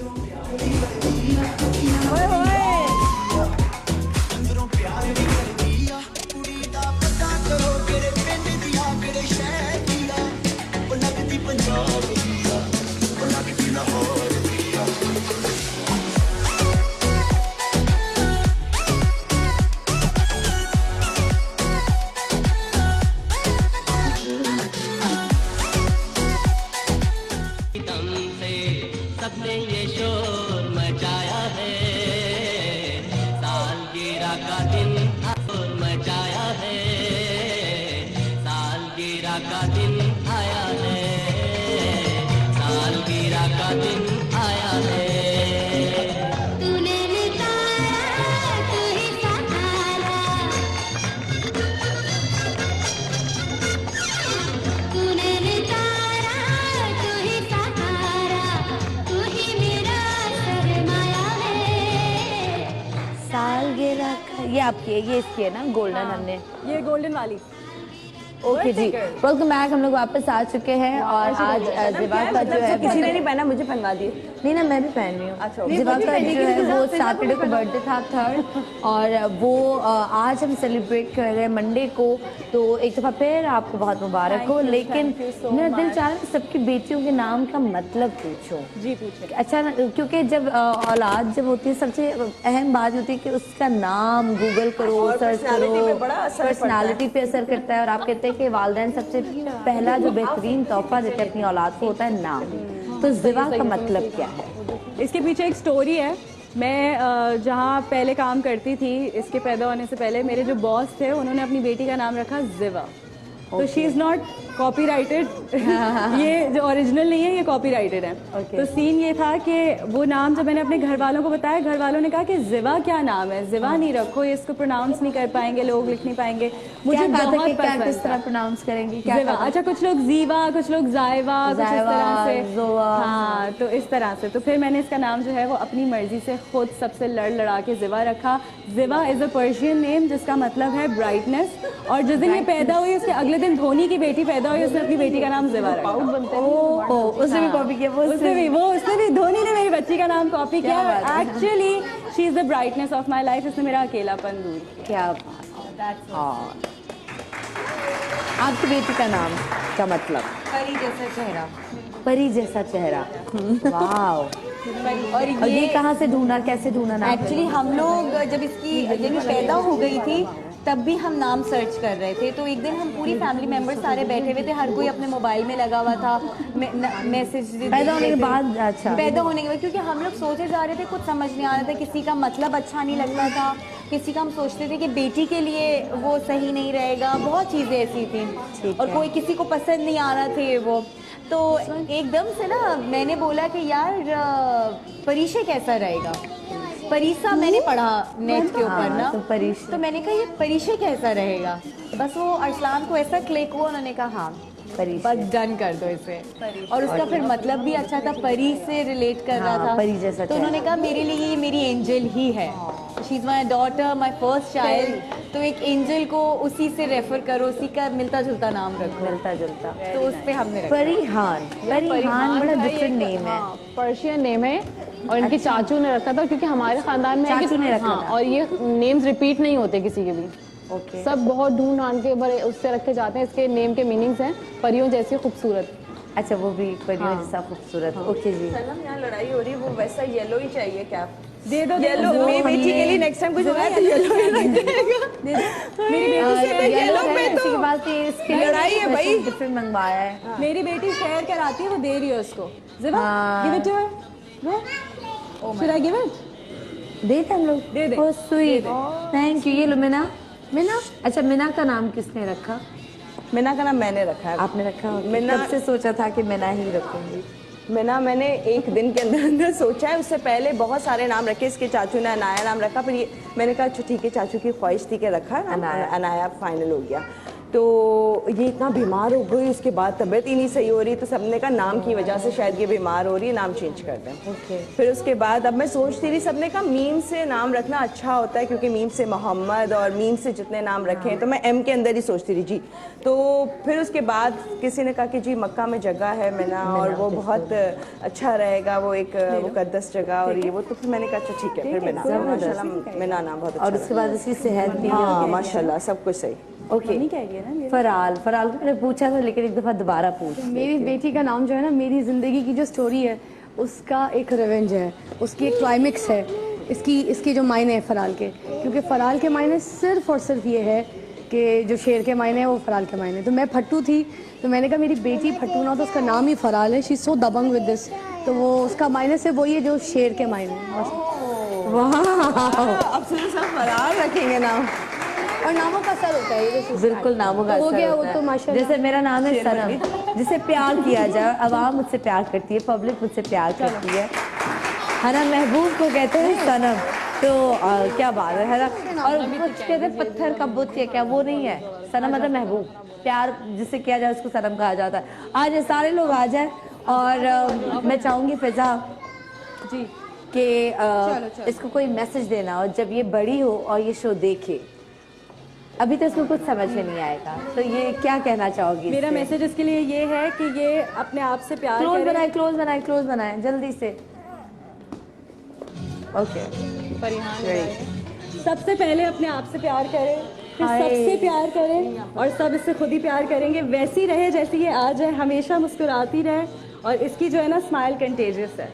सबने ये शोर मचाया है, सालगिरह का दिन शोर मचाया है, सालगिरह का दिन आया है, सालगिरह का दिन आया है। सालगिरह का ये आपकी है, ये इसकी है ना गोल्डन। हमने ये गोल्डन वाली। ओके जी, वेलकम बैक। हम लोग वापस आ चुके हैं और आज जिवा का जो है किसी ने नहीं पहना, मुझे पहनवा दिए। नहीं ना, मैं भी पहन रही हूँ। अच्छा, जिवा का जो है वो सैटरडे को बर्थडे था 3rd, और वो आज हम सेलिब्रेट कर रहे हैं मंडे को। तो एक दफ़ा फिर आपको बहुत मुबारक हो। लेकिन मेरा दिल चाह रहा है सबकी बेटियों के नाम का मतलब पूछो। जी पूछे। अच्छा ना, क्योंकि जब औलाद जब होती है सबसे अहम बात होती है कि उसका नाम गूगल करो, सर्च करो, पर्सनालिटी पे असर करता है। और आप कहते हैं कि वालिदैन सबसे पहला जो बेहतरीन तोहफा देते हैं अपनी औलाद को होता है नाम। तो जिवा का मतलब क्या है? इसके पीछे एक स्टोरी है। मैं जहाँ पहले काम करती थी, इसके पैदा होने से पहले मेरे जो बॉस थे उन्होंने अपनी बेटी का नाम रखा जिवा। तो शी इज़ नॉट कॉपीराइटेड, ये जो ओरिजिनल नहीं है, ये कॉपीराइटेड है। तो सीन ये था कि वो नाम जब मैंने अपने घर वालों को बताया, घर वालों ने कहा कि जिवा क्या नाम है, जिवा नहीं रखो, ये इसको प्रोनाउंस नहीं कर पाएंगे लोग, लिख नहीं पाएंगे। मुझे बहुत पसंद किस तरह प्रोनाउंस करेंगे? जिवा। अच्छा, कुछ लोग जीवा, कुछ लोग जायवा, कुछ इस तरह से। हाँ, तो इस तरह से। तो फिर मैंने इसका नाम जो है वो अपनी मर्जी से खुद सबसे लड़ा के जिवा रखा। जिवा इज़ अ पर्शियन नेम जिसका मतलब है ब्राइटनेस। और जिस दिन ये पैदा हुई उसके अगले दिन धोनी की बेटी पैदा हुई, उसने अपनी बेटी का नाम जिवा रखा। उसने भी कॉपी किया। उसने भी धोनी ने मेरी बच्ची का नाम कॉपी किया। Actually she is the brightness of my life. इसने मेरा अकेलापन दूर किया। क्या बात। आपकी बेटी का नाम का मतलब? परी जैसा चेहरा। परी जैसा चेहरा। वाह। और ये कहाँ से ढूंढा, कैसे ढूंढा नाम? एक्चुअली हम लोग जब इसकी पैदा हो गई थी तब भी हम नाम सर्च कर रहे थे। तो एक दिन हम पूरी फैमिली मेंबर्स सारे बैठे हुए थे, हर कोई अपने मोबाइल में लगा हुआ था मैसेज पैदा होने के बाद। अच्छा, पैदा होने के बाद, क्योंकि हम लोग सोचे जा रहे थे, कुछ समझ नहीं आ रहा था। किसी का मतलब अच्छा नहीं लगता था, किसी का हम सोचते थे कि बेटी के लिए वो सही नहीं रहेगा, बहुत चीज़ें ऐसी थी। और कोई किसी को पसंद नहीं आ रहा थे वो। तो एकदम से ना मैंने बोला कि यार परिशे कैसा रहेगा। परिसा मैंने पढ़ा नेट के ऊपर ना, तो मैंने कहा ये परिशे कैसा रहेगा। बस वो अरसलान को ऐसा क्लिक हुआ, उन्होंने कहा हाँ बस डन कर दो इसे। और उसका फिर मतलब भी अच्छा था, परी से रिलेट कर रहा था, परी जैसा। तो उन्होंने कहा मेरे लिए ये मेरी एंजल ही है। She is my daughter, my first child. तो एक एंजल को उसी से रेफर करो, उसी का मिलता जुलता नाम रखो। मिलता जुलता। तो उस पे हमने रखा परिहान। परिहान बड़ा डिफरेंट नेम है, पर्शियन नेम है। और इनके चाचू ने रखा था, क्योंकि हमारे खानदान में चाचू ने रखा था। और ये नेम्स रिपीट नहीं होते किसी के भी। ओके। सब बहुत ढूंढ ढांड के बड़े उससे रखे जाते हैं। इसके नेम के मीनिंग्स हैं परियों जैसी खूबसूरत। अच्छा, वो भी परियों जैसा खूबसूरत। ओके जी। सनम, यहाँ लड़ाई हो रही है, वो वैसा येलो ही चाहिए क्या? दे दो येलो। मेरी बेटी के लिए नेक्स्ट टाइम कुछ होगा तो येलो ही लग जाएगा। मेरी बेटी से येलो पे तो इसके बाद इसके लड़ाई है भाई। डिफरेंट मंगवाया है। मेरी बेटी शेयर कराती है, वो दे रही है उसको। Jiva, give it to her. Should I give it? दे हम लोग। दे दे। Oh sweet, thank you। ये लो मिना। मिना। अच्छा, मिना का नाम किसने रखा? मीना का नाम मैंने रखा है। आपने रखा? मिना। कब से सोचा था कि मिना ही रखूंगी? मैंने एक दिन के अंदर सोचा है। उससे पहले बहुत सारे नाम रखे, इसके चाचू ने अनाया नाम रखा, पर ये मैंने कहा अच्छा ठीक है, चाचू की ख्वाहिश थी कि रखा, अनाया फाइनल हो गया। तो ये इतना बीमार हो गई, उसके बाद तबीयत ही नहीं सही हो रही, तो सबने कहा नाम की वजह से शायद ये बीमार हो रही है, नाम चेंज कर दें। फिर उसके बाद अब मैं सोचती रही, सबने कहा मीम से नाम रखना अच्छा होता है, क्योंकि मीम से मोहम्मद और मीम से जितने नाम रखे हैं, तो मैं एम के अंदर ही सोचती रही जी। तो फिर उसके बाद किसी ने कहा कि जी मक्का में जगह है मिना, और वो बहुत अच्छा रहेगा, वो एक मुकद्दस जगह और ये वो। तो फिर मैंने कहा अच्छा ठीक है, फिर मिना नाम बहुत अच्छा। और उसके बाद उसकी सेहत भी, हाँ माशाल्लाह सब कुछ सही। ओके, फराल को मैंने पूछा था लेकिन एक दफा दोबारा पूछ। मेरी बेटी का नाम जो है ना, मेरी ज़िंदगी की जो स्टोरी है उसका एक रिवेंज है, उसकी एक क्लाइमेक्स है, इसकी जो मायने हैं फराल के, क्योंकि फराल के मायने सिर्फ और सिर्फ ये है कि जो शेर के मायने हैं वो फराल के मायने। तो मैं फट्टू थी, तो मैंने कहा मेरी बेटी फट्टू ना, तो उसका नाम ही फराल है। शी इज़ सो दबंग विद दिस, तो वो उसका मायने से वही है जो शेर के मायने हैं। वाह, अब से सब फराल रखेंगे नाम, और नामों का असर होता है ये, बिल्कुल नामों का हो गया वो असर तो होता है। माशाल्लाह। जैसे मेरा नाम है सनम, जिसे प्यार किया जाए, आवाम मुझसे प्यार करती है, पब्लिक मुझसे प्यार करती है ना। महबूब को कहते हैं सनम, तो क्या बात है ना। और कुछ कहते हैं पत्थर का बुत है, क्या वो नहीं है, सनम मतलब महबूब, प्यार जिसे किया जाए उसको सनम कहा जाता है। आज ये सारे लोग आ जाए, और मैं चाहूँगी फिजा जी कि इसको कोई मैसेज देना, और जब ये बड़ी हो और ये शो देखे, अभी तो इसको कुछ समझ में नहीं आएगा, तो ये क्या कहना चाहोगी? मेरा मैसेज इसके लिए ये है कि ये अपने आप से प्यार करें। क्लोज बनाए जल्दी से। ओके, सबसे पहले अपने आप से प्यार करें, फिर सबसे प्यार करें, और सब इससे खुद ही प्यार करेंगे। वैसी रहे जैसी ये आज है, हमेशा मुस्कुराती रहे, और इसकी जो है ना स्माइल कंटेजियस है,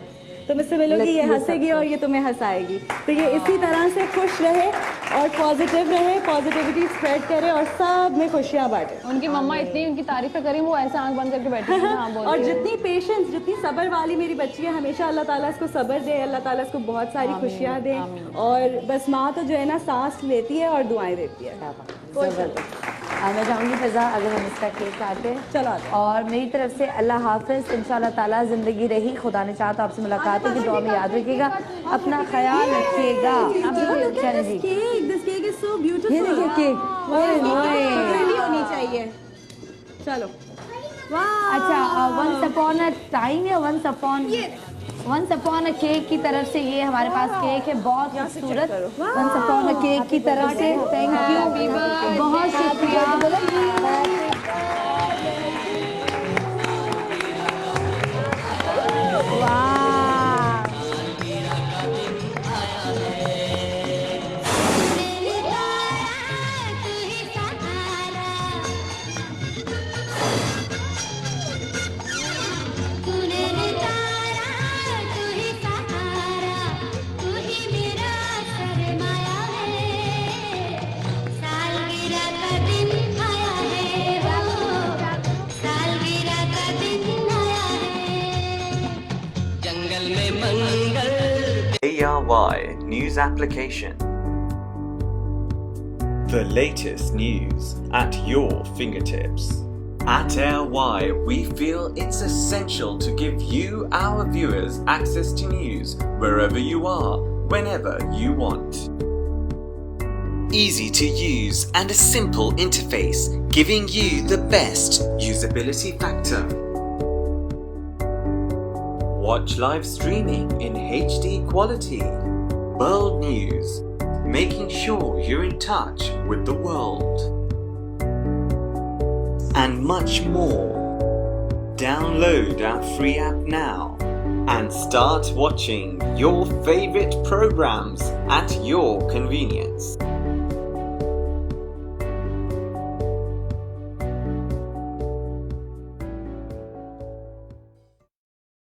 तुम इससे मिलोगी ये हंसेगी और ये तुम्हें हंसाएगी। तो ये इसी तरह से खुश रहे और पॉजिटिव रहे, पॉजिटिविटी स्प्रेड करे और सब में खुशियाँ बांटे। उनकी मम्मा इतनी उनकी तारीफ करी, वो ऐसा आंख बंद करके बैठी है। हाँ, और जितनी पेशेंस, जितनी सब्र वाली मेरी बच्ची है, हमेशा अल्लाह ताला इसको सब्र दे, अल्लाह ताला इसको बहुत सारी खुशियाँ दे। और बस माँ तो जो है ना सांस लेती है और दुआएं देती है। मैं चाहूँगी फिजा अगर हम इसका केक काटे, चलो। और मेरी तरफ से अल्लाह हाफिज़, इंशाल्लाह ताला ज़िंदगी रही, खुदा ने चाहा तो आपसे मुलाकात होगी, दुआ में याद रखिएगा, अपना ख्याल रखिएगा। ये देखिए केक होनी चाहिए। चलो, अच्छा, वंस अपॉन अ टाइम या वंस अपॉन अ केक की तरफ से ये हमारे पास केक है, बहुत खूबसूरत, वंस अपॉन अ केक की तरफ से। थैंक यू, बहुत शुक्रिया। ARY News Application. The latest news at your fingertips. At ARY, we feel it's essential to give you, our viewers, access to news wherever you are, whenever you want. Easy to use and a simple interface, giving you the best usability factor. Watch live streaming in HD quality. World news, making sure you're in touch with the world. And much more. Download our free app now and start watching your favorite programs at your convenience.